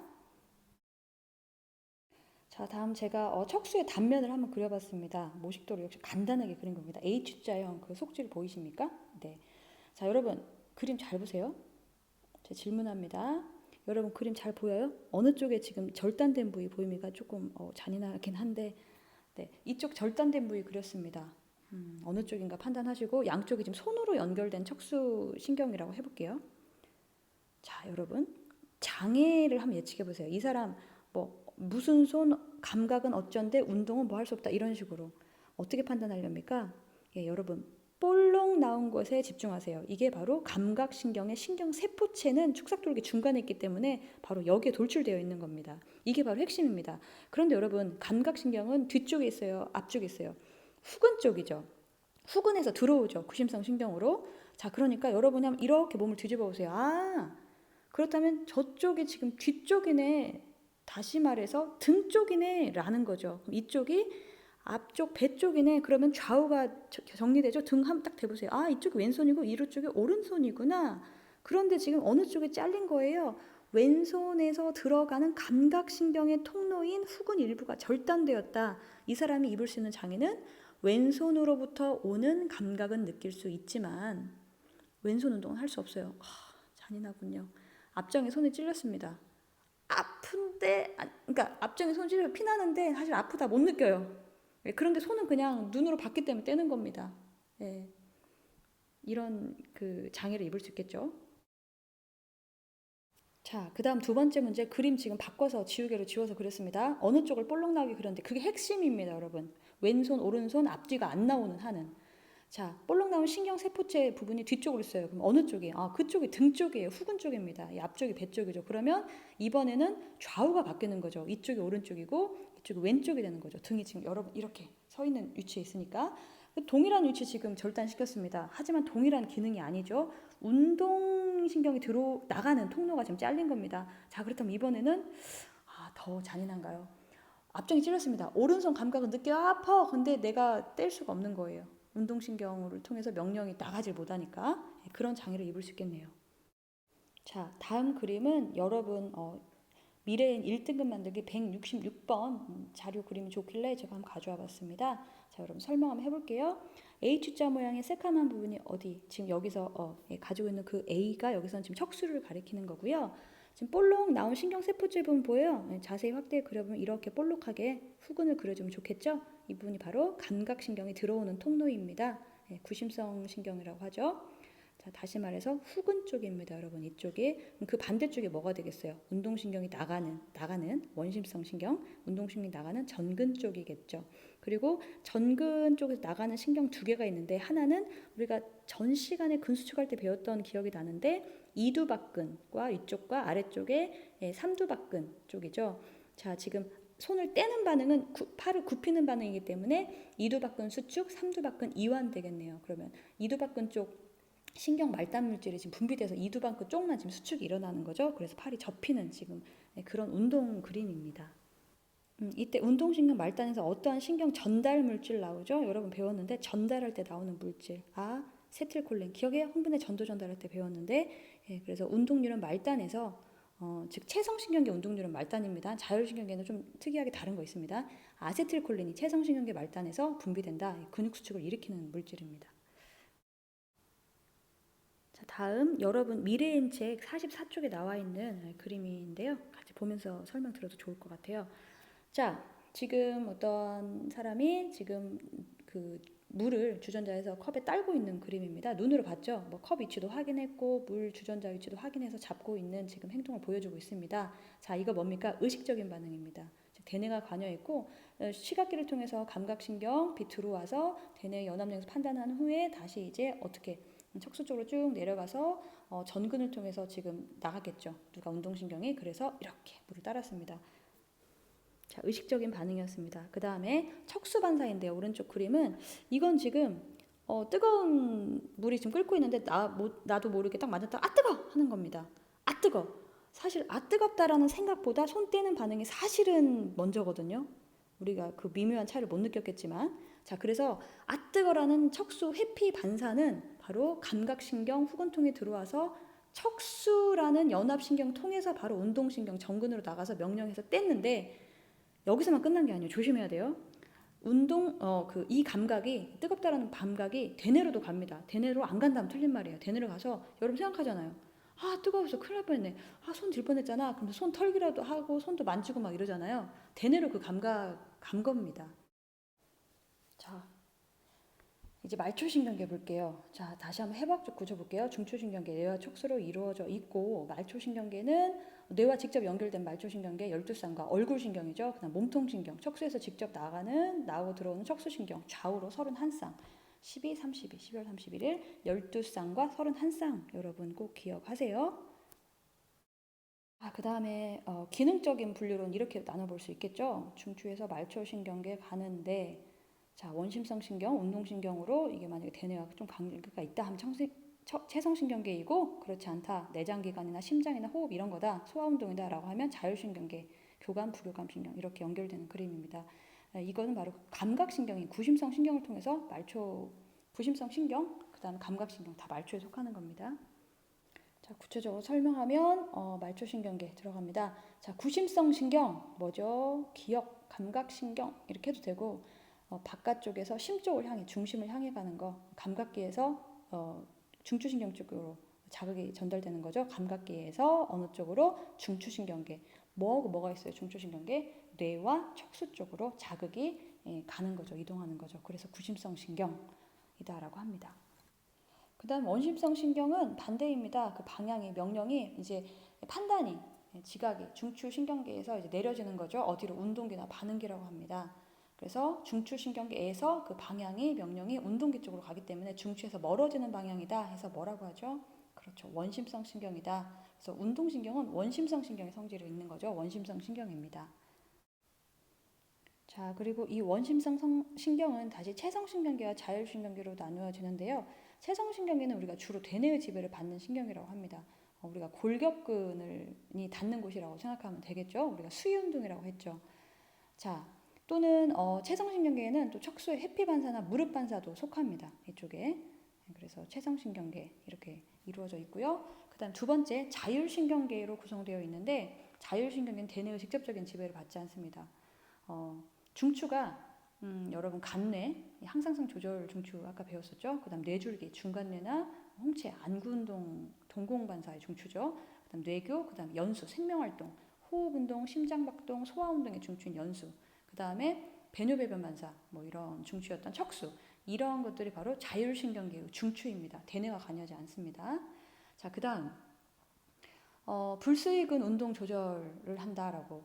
자, 다음 제가 척수의 단면을 한번 그려봤습니다. 모식도로 역시 간단하게 그린 겁니다. H자형 그 속질 보이십니까? 네. 자, 여러분 그림 잘 보세요. 제가 질문합니다. 여러분 그림 잘 보여요? 어느 쪽에 지금 절단된 부위 보입니까? 조금 잔인하긴 한데 네, 이쪽 절단된 부위 그렸습니다. 어느 쪽인가 판단하시고 양쪽이 지금 손으로 연결된 척수 신경이라고 해볼게요. 자, 여러분 장애를 한번 예측해 보세요. 이 사람 뭐 무슨 손 감각은 어쩐데 운동은 뭐 할 수 없다 이런 식으로 어떻게 판단하렵니까? 예, 여러분 볼록 나온 것에 집중하세요. 이게 바로 감각신경의 신경세포체는 축삭돌기 중간에 있기 때문에 바로 여기에 돌출되어 있는 겁니다. 이게 바로 핵심입니다. 그런데 여러분 감각신경은 뒤쪽에 있어요? 앞쪽에 있어요? 후근 쪽이죠. 후근에서 들어오죠. 구심성 신경으로. 자, 그러니까 여러분이 한번 이렇게 몸을 뒤집어 보세요. 그렇다면 저쪽이 지금 뒤쪽이네. 다시 말해서 등 쪽이네 라는 거죠. 그럼 이쪽이 앞쪽 배 쪽이네. 그러면 좌우가 정리되죠. 등 한번 딱 대보세요. 이쪽이 왼손이고 이쪽이 오른손이구나. 그런데 지금 어느 쪽이 잘린 거예요? 왼손에서 들어가는 감각신경의 통로인 후근 일부가 절단되었다. 이 사람이 입을 수 있는 장애는 왼손으로부터 오는 감각은 느낄 수 있지만 왼손 운동은 할 수 없어요. 잔인하군요. 앞정에 손이 찔렸습니다. 아픈데, 그러니까 앞정에 손이 찔려 피나는데 사실 아프다 못 느껴요. 그런데 손은 그냥 눈으로 봤기 때문에 떼는 겁니다. 예. 이런 그 장애를 입을 수 있겠죠. 자, 그 다음 두 번째 문제 그림 지금 바꿔서 지우개로 지워서 그렸습니다. 어느 쪽을 볼록 나오게 그렸는데 그게 핵심입니다, 여러분. 왼손, 오른손, 앞뒤가 안 나오는 하는. 자, 볼록 나온 신경세포체 부분이 뒤쪽으로 있어요. 그럼 어느 쪽이? 그쪽이 등 쪽이에요. 후근 쪽입니다. 이 앞쪽이 배 쪽이죠. 그러면 이번에는 좌우가 바뀌는 거죠. 이쪽이 오른쪽이고 이쪽이 왼쪽이 되는 거죠. 등이 지금 여러분 이렇게 서 있는 위치에 있으니까. 동일한 위치 지금 절단시켰습니다. 하지만 동일한 기능이 아니죠. 운동신경이 나가는 통로가 지금 잘린 겁니다. 자, 그렇다면 이번에는 더 잔인한가요? 앞정이 찔렸습니다. 오른손 감각은 느껴 아파. 근데 내가 뗄 수가 없는 거예요. 운동신경을 통해서 명령이 나가질 못하니까 그런 장애를 입을 수 있겠네요. 자, 다음 그림은 여러분 미래인 1등급 만들기 166번 자료 그림이 좋길래 제가 한번 가져와 봤습니다. 자, 여러분 설명 한번 해볼게요. H자 모양의 새까만 부분이 어디? 지금 여기서 가지고 있는 그 A가 여기서는 지금 척수를 가리키는 거고요. 지금 볼록 나온 신경세포체 부분 보여요? 자세히 확대해 그려보면 이렇게 볼록하게 후근을 그려주면 좋겠죠? 이 부분이 바로 감각신경이 들어오는 통로입니다. 구심성 신경이라고 하죠. 자, 다시 말해서 후근 쪽입니다, 여러분. 이쪽에. 그 반대쪽에 뭐가 되겠어요? 운동신경이 나가는 원심성 신경, 운동신경이 나가는 전근 쪽이겠죠. 그리고 전근 쪽에서 나가는 신경 두 개가 있는데, 하나는 우리가 전 시간에 근수축할 때 배웠던 기억이 나는데, 이두박근과 위쪽과 아래쪽에 삼두박근 쪽이죠. 자, 지금 손을 떼는 반응은 팔을 굽히는 반응이기 때문에 이두박근 수축, 삼두박근 이완 되겠네요. 그러면 이두박근 쪽 신경 말단 물질이 지금 분비돼서 이두박근 쪽만 지금 수축이 일어나는 거죠. 그래서 팔이 접히는 지금 그런 운동 그림입니다. 이때 운동신경 말단에서 어떠한 신경 전달 물질 나오죠? 여러분 배웠는데 전달할 때 나오는 물질. 세틸콜린. 기억해요? 흥분의 전도 전달할 때 배웠는데 그래서 운동뉴런 말단에서 즉 체성신경계 운동뉴런 말단입니다. 자율신경계는 좀 특이하게 다른 거 있습니다. 아세틸콜린이 체성신경계 말단에서 분비된다. 근육 수축을 일으키는 물질입니다. 자, 다음 여러분 미래인 책 44쪽에 나와 있는 그림인데요. 같이 보면서 설명 들어도 좋을 것 같아요. 자, 지금 어떤 사람이 지금 그 물을 주전자에서 컵에 따고 있는 그림입니다. 눈으로 봤죠? 뭐 컵 위치도 확인했고 물 주전자 위치도 확인해서 잡고 있는 지금 행동을 보여주고 있습니다. 자, 이거 뭡니까? 의식적인 반응입니다. 대뇌가 관여했고 시각기를 통해서 감각신경 빛 들어와서 대뇌 연합력에서 판단한 후에 다시 이제 어떻게 척수 쪽으로 쭉 내려가서 전근을 통해서 지금 나가겠죠. 누가 운동신경이. 그래서 이렇게 물을 따랐습니다. 자, 의식적인 반응이었습니다. 그 다음에 척수반사인데요. 오른쪽 그림은 이건 지금 뜨거운 물이 지금 끓고 있는데 나도 모르게 딱 맞았다. 뜨거! 하는 겁니다. 뜨거! 사실 뜨겁다라는 생각보다 손 떼는 반응이 사실은 먼저거든요. 우리가 그 미묘한 차이를 못 느꼈겠지만 자, 그래서 뜨거라는 척수 회피 반사는 바로 감각신경 후근통에 들어와서 척수라는 연합신경 통해서 바로 운동신경 전근으로 나가서 명령해서 뗐는데 여기서만 끝난 게 아니에요. 조심해야 돼요. 이 감각이 뜨겁다라는 감각이 대뇌로도 갑니다. 대뇌로 안 간다면 틀린 말이에요. 대뇌로 가서 여러분 생각하잖아요. 뜨거워서 큰일 날 뻔했네. 손 들 뻔했잖아. 그럼 손 털기라도 하고 손도 만지고 막 이러잖아요. 대뇌로 그 감각 간 겁니다. 자, 이제 말초신경계 볼게요. 자, 다시 한번 해부학 쪽 구조 볼게요. 중추신경계 뇌와 척수로 이루어져 있고 말초신경계는 뇌와 직접 연결된 말초신경계 12쌍과 얼굴신경이죠. 그다음 몸통신경, 척수에서 직접 나오고 들어오는 척수신경 좌우로 31쌍 12, 32, 12월 31일 12쌍과 31쌍 여러분 꼭 기억하세요. 그 다음에 기능적인 분류로는 이렇게 나눠볼 수 있겠죠. 중추에서 말초신경계 가는데 자, 원심성 신경, 운동신경으로 이게 만약에 대뇌와 좀 관계가 있다 하면 체성신경계이고 그렇지 않다. 내장기관이나 심장이나 호흡 이런 거다. 소화운동이다 라고 하면 자율신경계, 교감, 부교감신경 이렇게 연결되는 그림입니다. 이거는 바로 감각신경인 구심성 신경을 통해서 구심성 신경, 그 다음에 감각신경 다 말초에 속하는 겁니다. 자, 구체적으로 설명하면 말초신경계 들어갑니다. 자, 구심성 신경 뭐죠? 기억, 감각신경 이렇게 해도 되고 바깥쪽에서 심 쪽을 향해 중심을 향해 가는 거 감각기에서 중추신경 쪽으로 자극이 전달되는 거죠. 감각기에서 어느 쪽으로 중추신경계 뭐하고 뭐가 있어요? 중추신경계 뇌와 척수 쪽으로 자극이 가는 거죠. 이동하는 거죠. 그래서 구심성 신경이다라고 합니다. 그 다음 원심성 신경은 반대입니다. 그 방향이 명령이 이제 판단이 지각이 중추신경계에서 이제 내려지는 거죠. 어디로 운동기나 반응기라고 합니다. 그래서 중추신경계에서 그 방향이 명령이 운동기 쪽으로 가기 때문에 중추에서 멀어지는 방향이다 해서 뭐라고 하죠? 그렇죠. 원심성 신경이다. 그래서 운동신경은 원심성 신경의 성질이 있는 거죠. 원심성 신경입니다. 자, 그리고 이 원심성 신경은 다시 체성신경계와 자율신경계로 나누어지는데요. 체성신경계는 우리가 주로 대뇌의 지배를 받는 신경이라고 합니다. 우리가 골격근이 닿는 곳이라고 생각하면 되겠죠. 우리가 수위운동이라고 했죠. 자, 또는 체성신경계에는 또 척수의 해피반사나 무릎반사도 속합니다. 이쪽에. 그래서 체성신경계 이렇게 이루어져 있고요. 그 다음 두 번째 자율신경계로 구성되어 있는데 자율신경계는 대뇌의 직접적인 지배를 받지 않습니다. 중추가 여러분 간뇌, 항상성 조절 중추 아까 배웠었죠. 그 다음 뇌줄기, 중간뇌나 홍채, 안구운동, 동공반사의 중추죠. 그 다음 뇌교, 그 다음 연수, 생명활동, 호흡운동, 심장박동, 소화운동의 중추인 연수. 그 다음에 배뇨배변반사 뭐 이런 중추였던 척수 이러한 것들이 바로 자율신경계의 중추입니다. 대뇌가 관여하지 않습니다. 자, 그 다음 불수익은 운동 조절을 한다라고.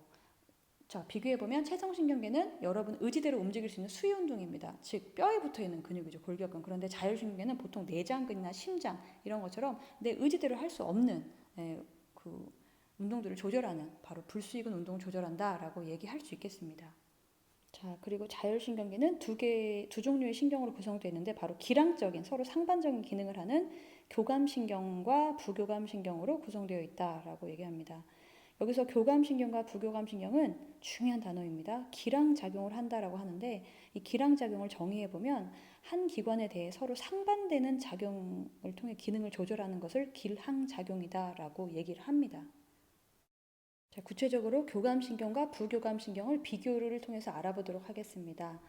자, 비교해보면 체성신경계는 여러분 의지대로 움직일 수 있는 수위운동입니다. 즉 뼈에 붙어있는 근육이죠. 골격근. 그런데 자율신경계는 보통 내장근이나 심장 이런 것처럼 내 의지대로 할 수 없는 그 운동들을 조절하는, 바로 불수익은 운동을 조절한다라고 얘기할 수 있겠습니다. 자, 그리고 자율신경계는 두 종류의 신경으로 구성되어 있는데 바로 기량적인, 서로 상반적인 기능을 하는 교감신경과 부교감신경으로 구성되어 있다라고 얘기합니다. 여기서 교감신경과 부교감신경은 중요한 단어입니다. 기량작용을 한다라고 하는데, 이 기량작용을 정의해보면 한 기관에 대해 서로 상반되는 작용을 통해 기능을 조절하는 것을 기항작용이다라고 얘기를 합니다. 자, 구체적으로 교감신경과 부교감신경을 비교를 통해서 알아보도록 하겠습니다.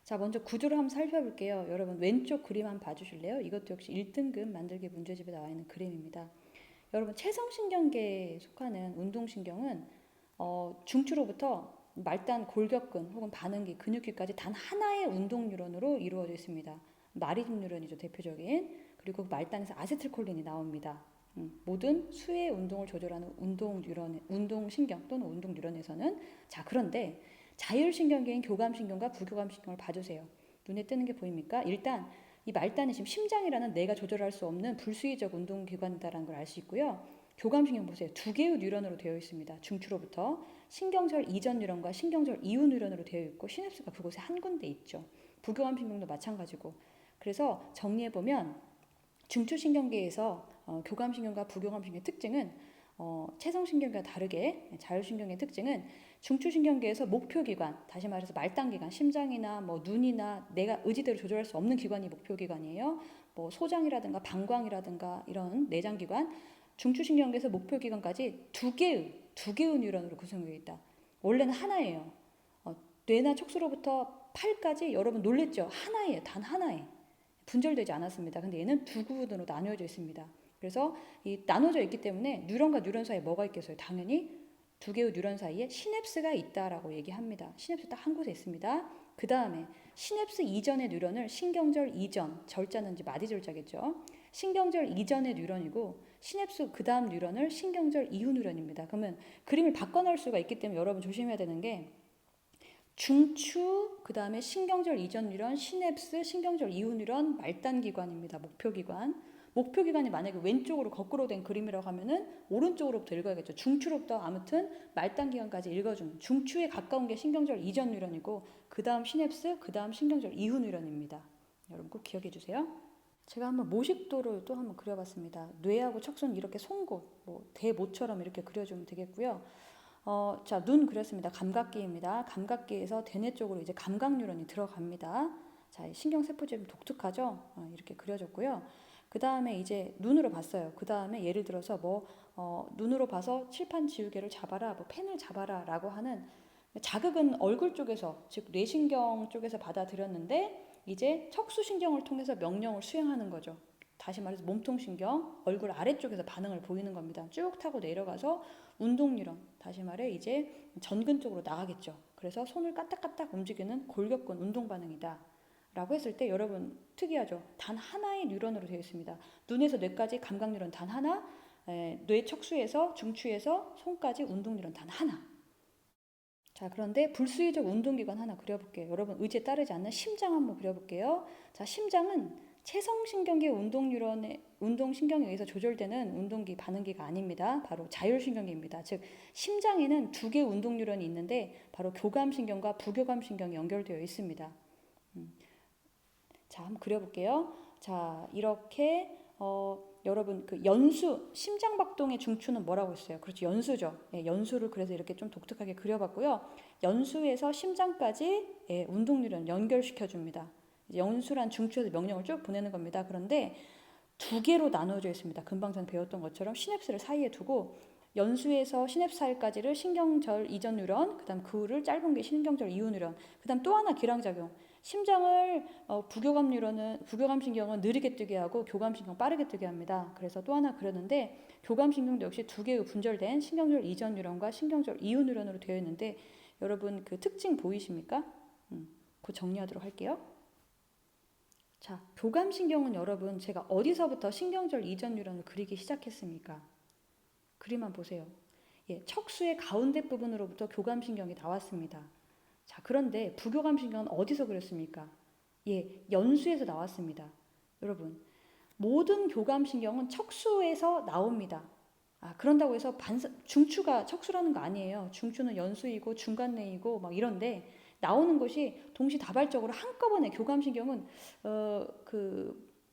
자, 먼저 구조를 한번 살펴볼게요. 여러분 왼쪽 그림 한번 봐주실래요? 이것도 역시 1등급 만들기 문제집에 나와 있는 그림입니다. 여러분 체성신경계에 속하는 운동신경은 중추로부터 말단 골격근 혹은 반응기, 근육기까지 단 하나의 운동 뉴런으로 이루어져 있습니다. 마리즘 뉴런이죠, 대표적인. 그리고 말단에서 아세틸콜린이 나옵니다. 모든 수의 운동을 조절하는 운동신경 또는 운동 뉴런에서는. 자, 그런데 자율신경계인 교감신경과 부교감신경을 봐주세요. 눈에 띄는 게 보입니까? 일단 이 말단이 지금 심장이라는 내가 조절할 수 없는 불수의적 운동기관이다라는 걸 알 수 있고요. 교감신경 보세요. 두 개의 뉴런으로 되어 있습니다. 중추로부터 신경절 이전 뉴런과 신경절 이후 뉴런으로 되어 있고 시냅스가 그곳에 한 군데 있죠. 부교감신경도 마찬가지고. 그래서 정리해보면 중추신경계에서 교감신경과 부교감신경의 특징은 체성신경과 다르게 자율신경의 특징은 중추신경계에서 목표기관, 다시 말해서 말단기관, 심장이나 뭐 눈이나 내가 의지대로 조절할 수 없는 기관이 목표기관이에요. 뭐 소장이라든가 방광이라든가 이런 내장기관, 중추신경계에서 목표기관까지 두 개의 뉴런으로 구성되어 있다. 원래는 하나예요. 뇌나 촉수로부터 팔까지 여러분 놀랬죠? 하나예요. 단 하나에. 분절되지 않았습니다. 근데 얘는 두 구분으로 나뉘어져 있습니다. 그래서 이 나눠져 있기 때문에 뉴런과 뉴런 사이에 뭐가 있겠어요? 당연히 두 개의 뉴런 사이에 시냅스가 있다라고 얘기합니다. 시냅스 딱 한 곳에 있습니다. 그 다음에 시냅스 이전의 뉴런을 신경절 이전, 절자는 이제 마디절자겠죠. 신경절 이전의 뉴런이고 시냅스 그 다음 뉴런을 신경절 이후 뉴런입니다. 그러면 그림을 바꿔놓을 수가 있기 때문에 여러분 조심해야 되는 게 중추, 그 다음에 신경절 이전 뉴런, 시냅스, 신경절 이후 뉴런, 말단기관입니다. 목표기관. 목표기관이 만약에 왼쪽으로 거꾸로 된 그림이라고 하면은 오른쪽으로부터 읽어야겠죠. 중추로부터 아무튼 말단기관까지 읽어주는, 중추에 가까운 게 신경절 이전 뉴런이고 그 다음 시냅스, 그 다음 신경절 이후 뉴런입니다. 여러분 꼭 기억해 주세요. 제가 한번 모식도를 또 한번 그려봤습니다. 뇌하고 척수는 이렇게 송곳, 뭐 대모처럼 이렇게 그려주면 되겠고요. 자, 눈 그렸습니다. 감각기입니다. 감각기에서 대뇌 쪽으로 이제 감각 뉴런이 들어갑니다. 자, 신경세포들이 좀 독특하죠? 이렇게 그려졌고요. 그 다음에 이제 눈으로 봤어요. 그 다음에 예를 들어서 눈으로 봐서 칠판 지우개를 잡아라, 뭐 펜을 잡아라 라고 하는 자극은 얼굴 쪽에서, 즉 뇌신경 쪽에서 받아들였는데 이제 척수신경을 통해서 명령을 수행하는 거죠. 다시 말해서 몸통신경, 얼굴 아래쪽에서 반응을 보이는 겁니다. 쭉 타고 내려가서 운동뉴런, 다시 말해 이제 전근 쪽으로 나가겠죠. 그래서 손을 까딱까딱 움직이는 골격근 운동 반응이다 라고 했을 때 여러분 특이하죠. 단 하나의 뉴런으로 되어 있습니다. 눈에서 뇌까지 감각 뉴런 단 하나, 뇌 척수에서 중추에서 손까지 운동 뉴런 단 하나. 자, 그런데 불수의적 운동기관 하나 그려볼게요. 여러분 의지에 따르지 않는 심장 한번 그려볼게요. 자, 심장은 체성신경계 운동신경에 의해서 조절되는 운동기, 반응기가 아닙니다. 바로 자율신경계입니다. 즉 심장에는 두 개의 운동뉴런이 있는데 바로 교감신경과 부교감신경이 연결되어 있습니다. 자, 한번 그려볼게요. 자, 이렇게 여러분 그 연수, 심장박동의 중추는 뭐라고 했어요? 그렇죠, 연수죠. 예, 연수를 그래서 이렇게 좀 독특하게 그려봤고요. 연수에서 심장까지 운동뉴런 연결시켜줍니다. 연수란 중추에서 명령을 쭉 보내는 겁니다. 그런데 두 개로 나눠져 있습니다. 금방 전 배웠던 것처럼 시냅스를 사이에 두고 연수에서 시냅스 사이까지를 신경절 이전 뉴런, 그 다음 그를 짧은 게 신경절 이후 뉴런, 그 다음 또 하나 기량작용. 심장을 부교감신경은 느리게 뛰게 하고 교감신경 빠르게 뛰게 합니다. 그래서 또 하나 그렸는데 교감신경도 역시 두 개의 분절된 신경절 이전 뉴런과 신경절 이후 뉴런으로 되어 있는데 여러분 그 특징 보이십니까? 그 정리하도록 할게요. 자, 교감신경은 여러분 제가 어디서부터 신경절 이전 뉴런을 그리기 시작했습니까? 그림만 보세요. 예, 척수의 가운데 부분으로부터 교감신경이 나왔습니다. 자, 그런데 부교감신경은 어디서 그렸습니까? 예, 연수에서 나왔습니다. 여러분, 모든 교감신경은 척수에서 나옵니다. 그런다고 해서 중추가 척수라는 거 아니에요. 중추는 연수이고 중간내이고 막 이런데 나오는 것이 동시다발적으로 한꺼번에 교감신경은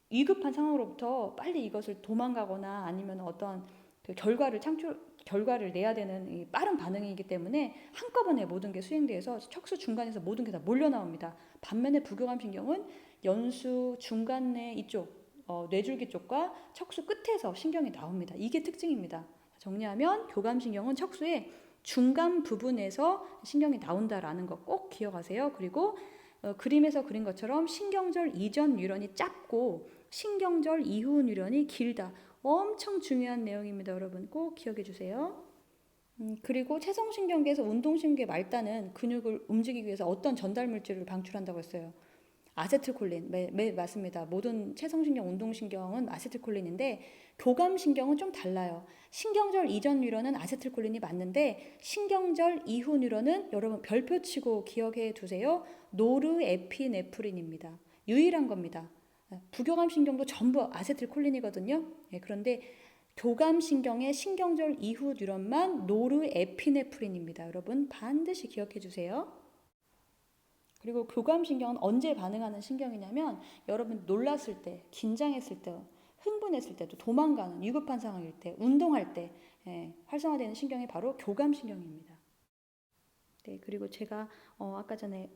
위급한 상황으로부터 빨리 이것을 도망가거나 아니면 어떠한 그 결과를 내야 되는 이 빠른 반응이기 때문에 한꺼번에 모든 게 수행돼서 척수 중간에서 모든 게 다 몰려 나옵니다. 반면에 부교감신경은 연수 중간내 이쪽 뇌줄기 쪽과 척수 끝에서 신경이 나옵니다. 이게 특징입니다. 정리하면 교감신경은 척수의 중간 부분에서 신경이 나온다라는 거 꼭 기억하세요. 그리고 그림에서 그린 것처럼 신경절 이전 뉴런이 짧고 신경절 이후 뉴런이 길다. 엄청 중요한 내용입니다. 여러분 꼭 기억해 주세요. 그리고 체성신경계에서 운동신경의 말단은 근육을 움직이기 위해서 어떤 전달 물질을 방출한다고 했어요. 아세틸콜린, 맞습니다. 모든 체성신경, 운동신경은 아세틸콜린인데 교감신경은 좀 달라요. 신경절 이전 뉴런은 아세틸콜린이 맞는데 신경절 이후 뉴런은 여러분 별표치고 기억해 두세요. 노르에피네프린입니다. 유일한 겁니다. 부교감신경도 전부 아세틸콜린이거든요. 그런데 교감신경의 신경절 이후 뉴런만 노르에피네프린입니다. 여러분 반드시 기억해 주세요. 그리고 교감신경은 언제 반응하는 신경이냐면 여러분 놀랐을 때, 긴장했을 때, 흥분했을 때, 또 도망가는 위급한 상황일 때, 운동할 때 활성화되는 신경이 바로 교감신경입니다. 네, 그리고 제가 아까 전에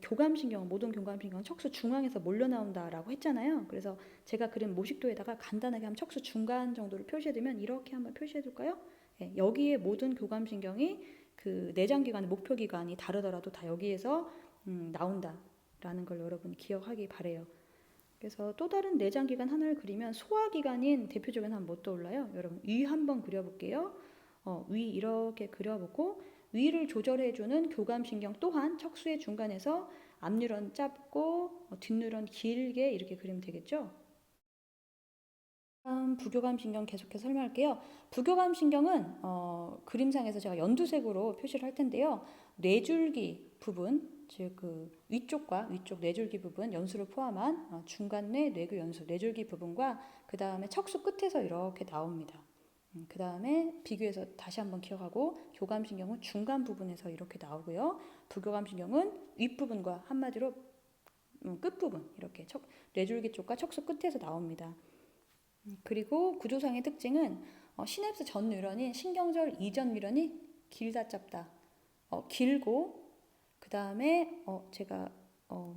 모든 교감신경은 척수 중앙에서 몰려 나온다라고 했잖아요. 그래서 제가 그린 모식도에다가 간단하게 한번 척수 중간 정도를 표시해두면 이렇게 한번 표시해둘까요? 네, 여기에 모든 교감신경이 그 내장기관, 목표기관이 다르더라도 다 여기에서 나온다라는 걸 여러분 기억하기 바래요. 그래서 또 다른 내장기관 하나를 그리면 소화기관인 대표적인 한 못 떠올라요. 여러분 위 한번 그려볼게요. 위 이렇게 그려보고 위를 조절해주는 교감신경 또한 척수의 중간에서 앞뉴런 짧고 뒷뉴런 길게 이렇게 그리면 되겠죠. 다음 부교감신경 계속해서 설명할게요. 부교감신경은 그림상에서 제가 연두색으로 표시를 할 텐데요. 뇌줄기 부분, 즉 그 위쪽 뇌줄기 부분 연수를 포함한 중간뇌 뇌교 연수 뇌줄기 부분과 그 다음에 척수 끝에서 이렇게 나옵니다. 그 다음에 비교해서 다시 한번 기억하고 교감신경은 중간 부분에서 이렇게 나오고요. 부교감신경은 윗부분과 한마디로 끝부분 이렇게 뇌줄기 쪽과 척수 끝에서 나옵니다. 그리고 구조상의 특징은 시냅스 전 뉴런인 신경절 이전 뉴런이 길다 짧다. 길고 그 다음에 제가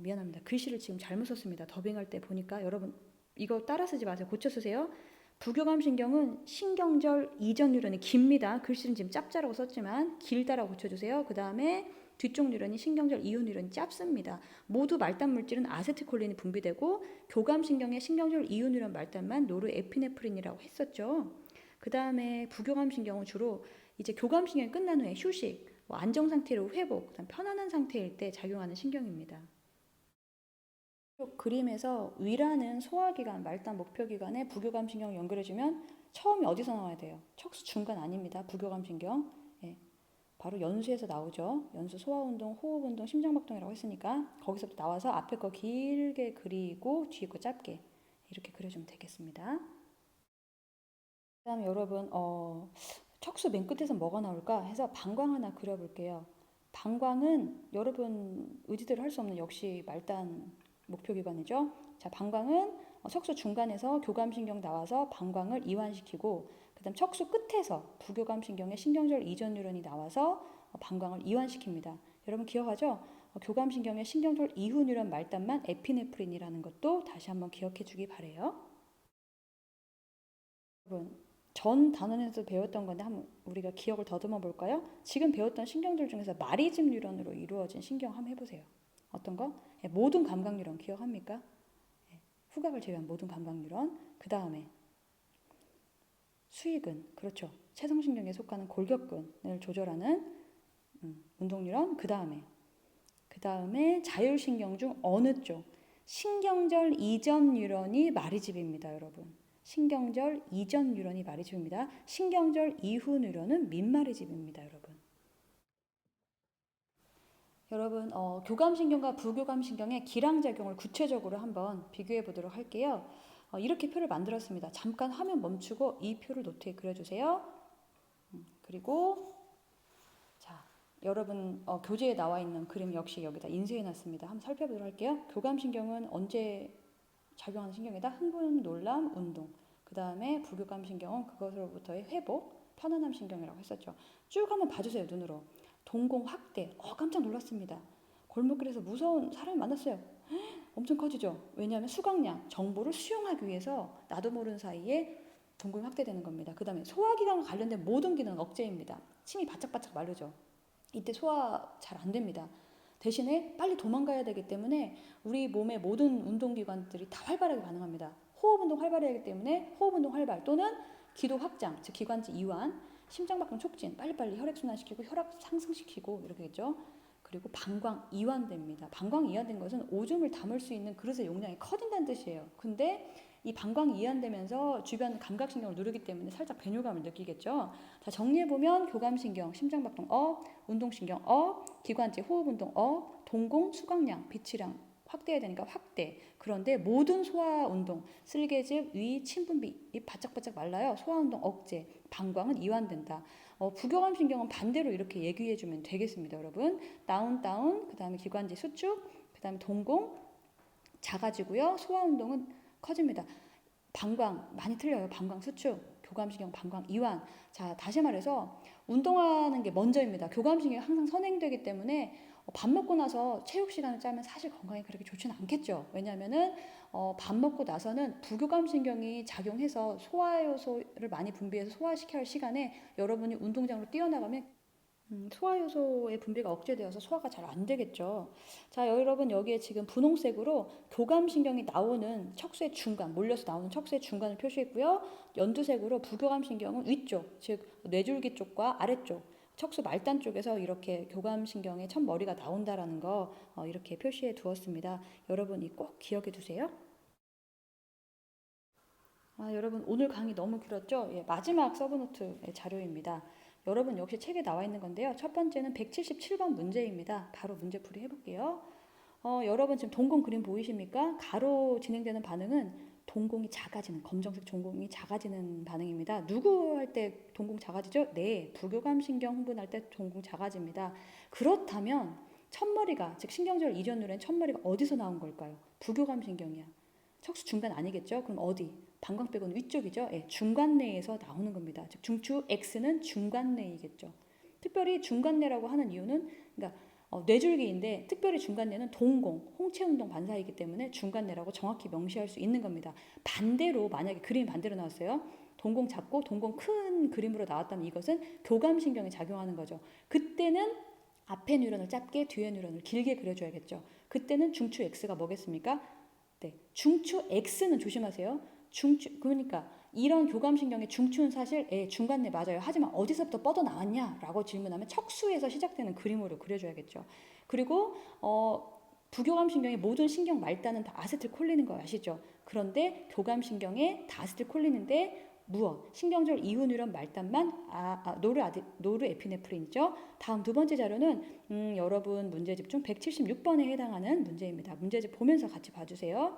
미안합니다. 글씨를 지금 잘못 썼습니다. 더빙할 때 보니까 여러분 이거 따라 쓰지 마세요. 고쳐 쓰세요. 부교감신경은 신경절 이전 뉴런이 깁니다. 글씨는 지금 짭짤하고 썼지만 길다라고 고쳐주세요. 그 다음에 뒤쪽 뉴런이 신경절 이후 뉴런이 짧습니다. 모두 말단 물질은 아세틸콜린이 분비되고 교감신경의 신경절 이후 뉴런 말단만 노르에피네프린이라고 했었죠. 그 다음에 부교감신경은 주로 이제 교감신경이 끝난 후에 휴식, 안정 상태로 회복, 편안한 상태일 때 작용하는 신경입니다. 그림에서 위라는 소화기관, 말단 목표기관에 부교감신경을 연결해주면 처음이 어디서 나와야 돼요? 척수 중간 아닙니다. 부교감신경. 바로 연수에서 나오죠. 연수 소화운동, 호흡운동, 심장박동이라고 했으니까 거기서부터 나와서 앞에 거 길게 그리고 뒤에 거 짧게 이렇게 그려주면 되겠습니다. 그 다음에 여러분 척수 맨 끝에서 뭐가 나올까 해서 방광 하나 그려볼게요. 방광은 여러분 의지대로 할 수 없는 역시 말단 목표기관이죠. 자, 방광은 척수 중간에서 교감신경 나와서 방광을 이완시키고 그 다음 척수 끝에서 부교감신경의 신경절 이전 뉴런이 나와서 방광을 이완시킵니다. 여러분 기억하죠? 교감신경의 신경절 이후 뉴런 말단만 에피네프린이라는 것도 다시 한번 기억해 주기 바래요. 여러분 전 단원에서 배웠던 건데 한번 우리가 기억을 더듬어 볼까요? 지금 배웠던 신경들 중에서 마리즘 뉴런으로 이루어진 신경 한번 해보세요. 어떤 거? 모든 감각 뉴런 기억합니까? 후각을 제외한 모든 감각 뉴런. 그 다음에 수익은 그렇죠. 체성신경에 속하는 골격근을 조절하는 운동 뉴런. 그 다음에 자율신경 중 어느 쪽? 신경절 이전 뉴런이 마리집입니다, 여러분. 신경절 이전 뉴런이 마리집입니다. 신경절 이후 뉴런은 민마리집입니다, 여러분. 여러분, 교감신경과 부교감신경의 기량작용을 구체적으로 한번 비교해 보도록 할게요. 이렇게 표를 만들었습니다. 잠깐 화면 멈추고 이 표를 노트에 그려주세요. 그리고 자, 여러분 교재에 나와 있는 그림 역시 여기다 인쇄해 놨습니다. 한번 살펴보도록 할게요. 교감신경은 언제 작용하는 신경이다? 흥분, 놀람, 운동. 그 다음에 부교감신경은 그것으로부터의 회복, 편안함 신경이라고 했었죠. 쭉 한번 봐주세요, 눈으로. 동공 확대. 깜짝 놀랐습니다. 골목길에서 무서운 사람을 만났어요. 엄청 커지죠. 왜냐하면 수강량, 정보를 수용하기 위해서 나도 모르는 사이에 동공이 확대되는 겁니다. 그 다음에 소화기관과 관련된 모든 기능은 억제입니다. 침이 바짝바짝 마르죠. 이때 소화 잘 안 됩니다. 대신에 빨리 도망가야 되기 때문에 우리 몸의 모든 운동기관들이 다 활발하게 반응합니다. 호흡운동 활발해야 하기 때문에 호흡운동 활발 또는 기도 확장, 즉 기관지 이완, 심장박동 촉진, 빨리빨리 혈액순환시키고 혈압 상승시키고 이렇게겠죠. 그리고 방광 이완됩니다. 방광 이완된 것은 오줌을 담을 수 있는 그릇의 용량이 커진다는 뜻이에요. 근데 이 방광이 이완되면서 주변 감각신경을 누르기 때문에 살짝 배뇨감을 느끼겠죠. 자, 정리해보면 교감신경, 심장박동 업, 운동신경 업, 기관지 호흡운동 업, 동공, 수강량, 비치량 확대해야 되니까 확대. 그런데 모든 소화운동, 쓸개즙, 위, 침분비 이 바짝바짝 말라요. 소화운동 억제, 방광은 이완된다. 부교감신경은 반대로 이렇게 얘기해주면 되겠습니다, 여러분. 다운, 그 다음에 기관지 수축, 그 다음에 동공 작아지고요. 소화운동은 커집니다. 방광 많이 틀려요. 방광 수축, 교감신경 방광 이완. 자, 다시 말해서 운동하는 게 먼저입니다. 교감신경이 항상 선행되기 때문에 밥 먹고 나서 체육 시간을 짜면 사실 건강에 그렇게 좋지는 않겠죠. 왜냐하면은 밥 먹고 나서는 부교감신경이 작용해서 소화효소를 많이 분비해서 소화시켜야 할 시간에 여러분이 운동장으로 뛰어나가면 소화효소의 분비가 억제되어서 소화가 잘 안 되겠죠. 자, 여러분 여기에 지금 분홍색으로 교감신경이 나오는 척수의 중간, 몰려서 나오는 척수의 중간을 표시했고요. 연두색으로 부교감신경은 위쪽, 즉 뇌줄기 쪽과 아래쪽, 척수 말단 쪽에서 이렇게 교감신경의 첫 머리가 나온다라는 거 이렇게 표시해 두었습니다. 여러분이 꼭 기억해 두세요. 여러분 오늘 강의 너무 길었죠? 예, 마지막 서브노트 자료입니다. 여러분 역시 책에 나와 있는 건데요. 첫 번째는 177번 문제입니다. 바로 문제풀이 해볼게요. 여러분 지금 동공 그림 보이십니까? 가로 진행되는 반응은 동공이 작아지는, 검정색 동공이 작아지는 반응입니다. 누구 할 때 동공 작아지죠? 네, 부교감신경 흥분할 때 동공 작아집니다. 그렇다면 첫머리가, 즉 신경절 이전 누렌 첫머리가 어디서 나온 걸까요? 부교감신경이야. 척수 중간 아니겠죠? 그럼 어디? 방광 빼고는 위쪽이죠. 예, 중간내에서 나오는 겁니다. 즉 중추 X는 중간내이겠죠. 특별히 중간내라고 하는 이유는 그러니까 뇌줄기인데 특별히 중간내는 동공, 홍채운동 반사이기 때문에 중간내라고 정확히 명시할 수 있는 겁니다. 반대로 만약에 그림이 반대로 나왔어요. 동공 작고 동공 큰 그림으로 나왔다면 이것은 교감신경이 작용하는 거죠. 그때는 앞에 뉴런을 짧게 뒤에 뉴런을 길게 그려줘야겠죠. 그때는 중추 X가 뭐겠습니까? 네, 중추 X는 조심하세요. 그러니까 이런 교감신경의 중추는 사실 중간내 맞아요. 하지만 어디서부터 뻗어나왔냐라고 질문하면 척수에서 시작되는 그림으로 그려줘야겠죠. 그리고 부교감신경의 모든 신경 말단은 다 아세틸콜린인 거 아시죠? 그런데 교감신경에 다 아세틸콜린인데 무엇? 신경절 이후 뉴런 말단만 노르에피네프린이죠. 다음 두 번째 자료는 여러분 문제 집중 176번에 해당하는 문제입니다. 문제집 보면서 같이 봐주세요.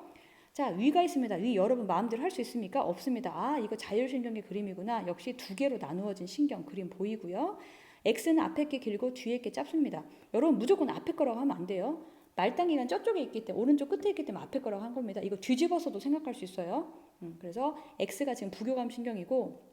자, 위가 있습니다. 위 여러분 마음대로 할 수 있습니까? 없습니다. 이거 자율신경계 그림이구나. 역시 두 개로 나누어진 신경 그림 보이고요. X는 앞에 게 길고 뒤에 게 짧습니다. 여러분 무조건 앞에 거라고 하면 안 돼요. 말단기관 저쪽에 있기 때문에 오른쪽 끝에 있기 때문에 앞에 거라고 한 겁니다. 이거 뒤집어서도 생각할 수 있어요. 그래서 X가 지금 부교감신경이고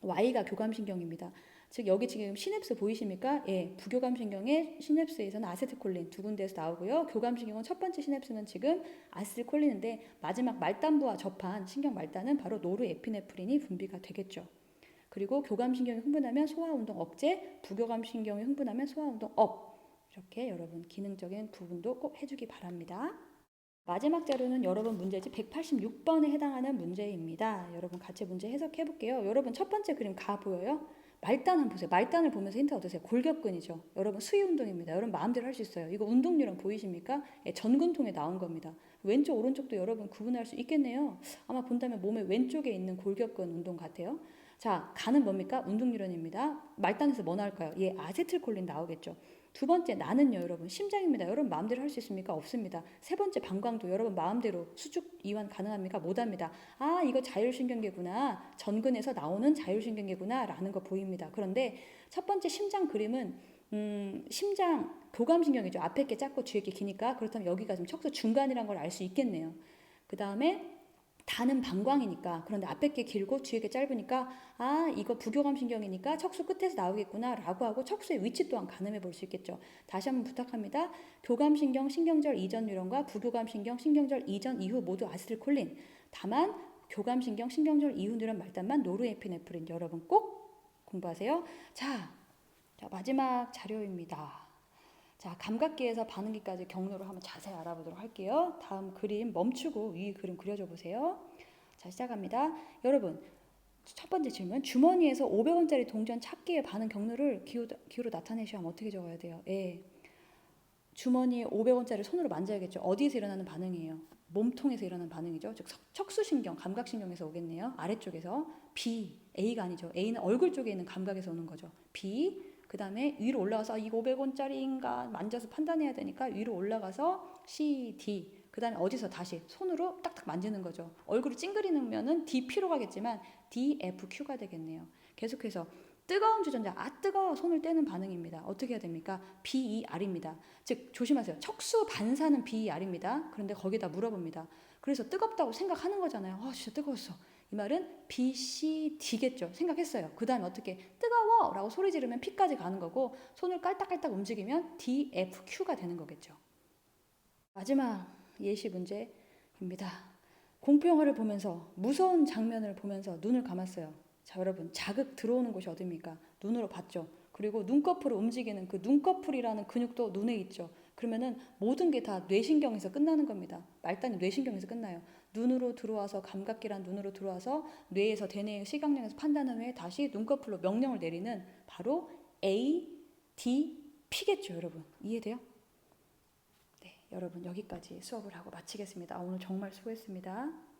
Y가 교감신경입니다. 즉 여기 지금 시냅스 보이십니까? 예, 부교감신경의 시냅스에서는 아세틸콜린 두 군데에서 나오고요. 교감신경은 첫 번째 시냅스는 지금 아세틸콜린인데 마지막 말단부와 접한 신경 말단은 바로 노르에피네프린이 분비가 되겠죠. 그리고 교감신경이 흥분하면 소화운동 억제, 부교감신경이 흥분하면 소화운동 업. 이렇게 여러분 기능적인 부분도 꼭 해주기 바랍니다. 마지막 자료는 여러분 문제집 186번에 해당하는 문제입니다. 여러분 같이 문제 해석해 볼게요. 여러분 첫 번째 그림 가 보여요? 말단 한번 보세요. 말단을 보면서 힌트 얻으세요. 골격근이죠. 여러분 수위 운동입니다. 여러분 마음대로 할 수 있어요. 이거 운동量보이십니까? 예, 전근통에 나온 겁니다. 왼쪽 오른쪽도 여러분 구분할 수 있겠네요. 아마 본다면 몸의 왼쪽에 있는 골격근 운동 같아요. 자, 간은 뭡니까? 운동유런입니다. 말단에서 뭐 나올까요? 예, 아세틸콜린 나오겠죠. 두 번째 나는요 여러분 심장입니다. 여러분 마음대로 할 수 있습니까? 없습니다. 세 번째 방광도 여러분 마음대로 수축 이완 가능합니까? 못합니다. 아 이거 자율신경계구나. 전근에서 나오는 자율신경계구나 라는 거 보입니다. 그런데 첫 번째 심장 그림은 심장 교감신경이죠. 앞에 게 작고 뒤에 게 기니까 그렇다면 여기가 좀 척수 중간이란 걸 알 수 있겠네요. 그 다음에 다는 방광이니까 그런데 앞에 게 길고 뒤에 게 짧으니까 아 이거 부교감신경이니까 척수 끝에서 나오겠구나 라고 하고 척수의 위치 또한 가늠해 볼 수 있겠죠. 다시 한번 부탁합니다. 교감신경 신경절 이전 뉴런과 부교감신경 신경절 이전 이후 모두 아세틸콜린. 다만 교감신경 신경절 이후 뉴런 말단만 노르에피네프린. 여러분 꼭 공부하세요. 자 마지막 자료입니다. 자, 감각기에서 반응기까지 경로를 한번 자세히 알아보도록 할게요. 다음 그림 멈추고 위 그림 그려줘 보세요. 자, 시작합니다. 여러분, 첫 번째 질문. 주머니에서 500원짜리 동전 찾기의 반응 경로를 기호로 나타내셔야 하면 어떻게 적어야 돼요? 예. 주머니에 500원짜리 손으로 만져야겠죠. 어디에서 일어나는 반응이에요? 몸통에서 일어나는 반응이죠. 즉 척수신경, 감각신경에서 오겠네요. 아래쪽에서. B, A가 아니죠. A는 얼굴 쪽에 있는 감각에서 오는 거죠. B, 그 다음에 위로 올라가서 이거 500원짜리인가 만져서 판단해야 되니까 위로 올라가서 C, D. 그 다음에 어디서 다시 손으로 딱딱 만지는 거죠. 얼굴을 찡그리면은 D, P로 가겠지만 D, F, Q가 되겠네요. 계속해서 뜨거운 주전자, 아 뜨거워 손을 떼는 반응입니다. 어떻게 해야 됩니까? BER입니다. 즉 조심하세요. 척수 반사는 BER입니다. 그런데 거기다 물어봅니다. 그래서 뜨겁다고 생각하는 거잖아요. 진짜 뜨거웠어. 이 말은 B, C, D겠죠. 생각했어요. 그 다음에 어떻게 뜨거워! 라고 소리 지르면 P까지 가는 거고 손을 깔딱깔딱 움직이면 D, F, Q가 되는 거겠죠. 마지막 예시 문제입니다. 공포영화를 보면서 무서운 장면을 보면서 눈을 감았어요. 자 여러분 자극 들어오는 곳이 어디입니까? 눈으로 봤죠. 그리고 눈꺼풀을 움직이는 그 눈꺼풀이라는 근육도 눈에 있죠. 그러면은 모든 게 다 뇌신경에서 끝나는 겁니다. 말단이 뇌신경에서 끝나요. 눈으로 들어와서 감각기란 눈으로 들어와서 뇌에서 대뇌의 시각령에서 판단한 후에 다시 눈꺼풀로 명령을 내리는 바로 A, D, P겠죠 여러분. 이해돼요? 네 여러분 여기까지 수업을 하고 마치겠습니다. 오늘 정말 수고했습니다.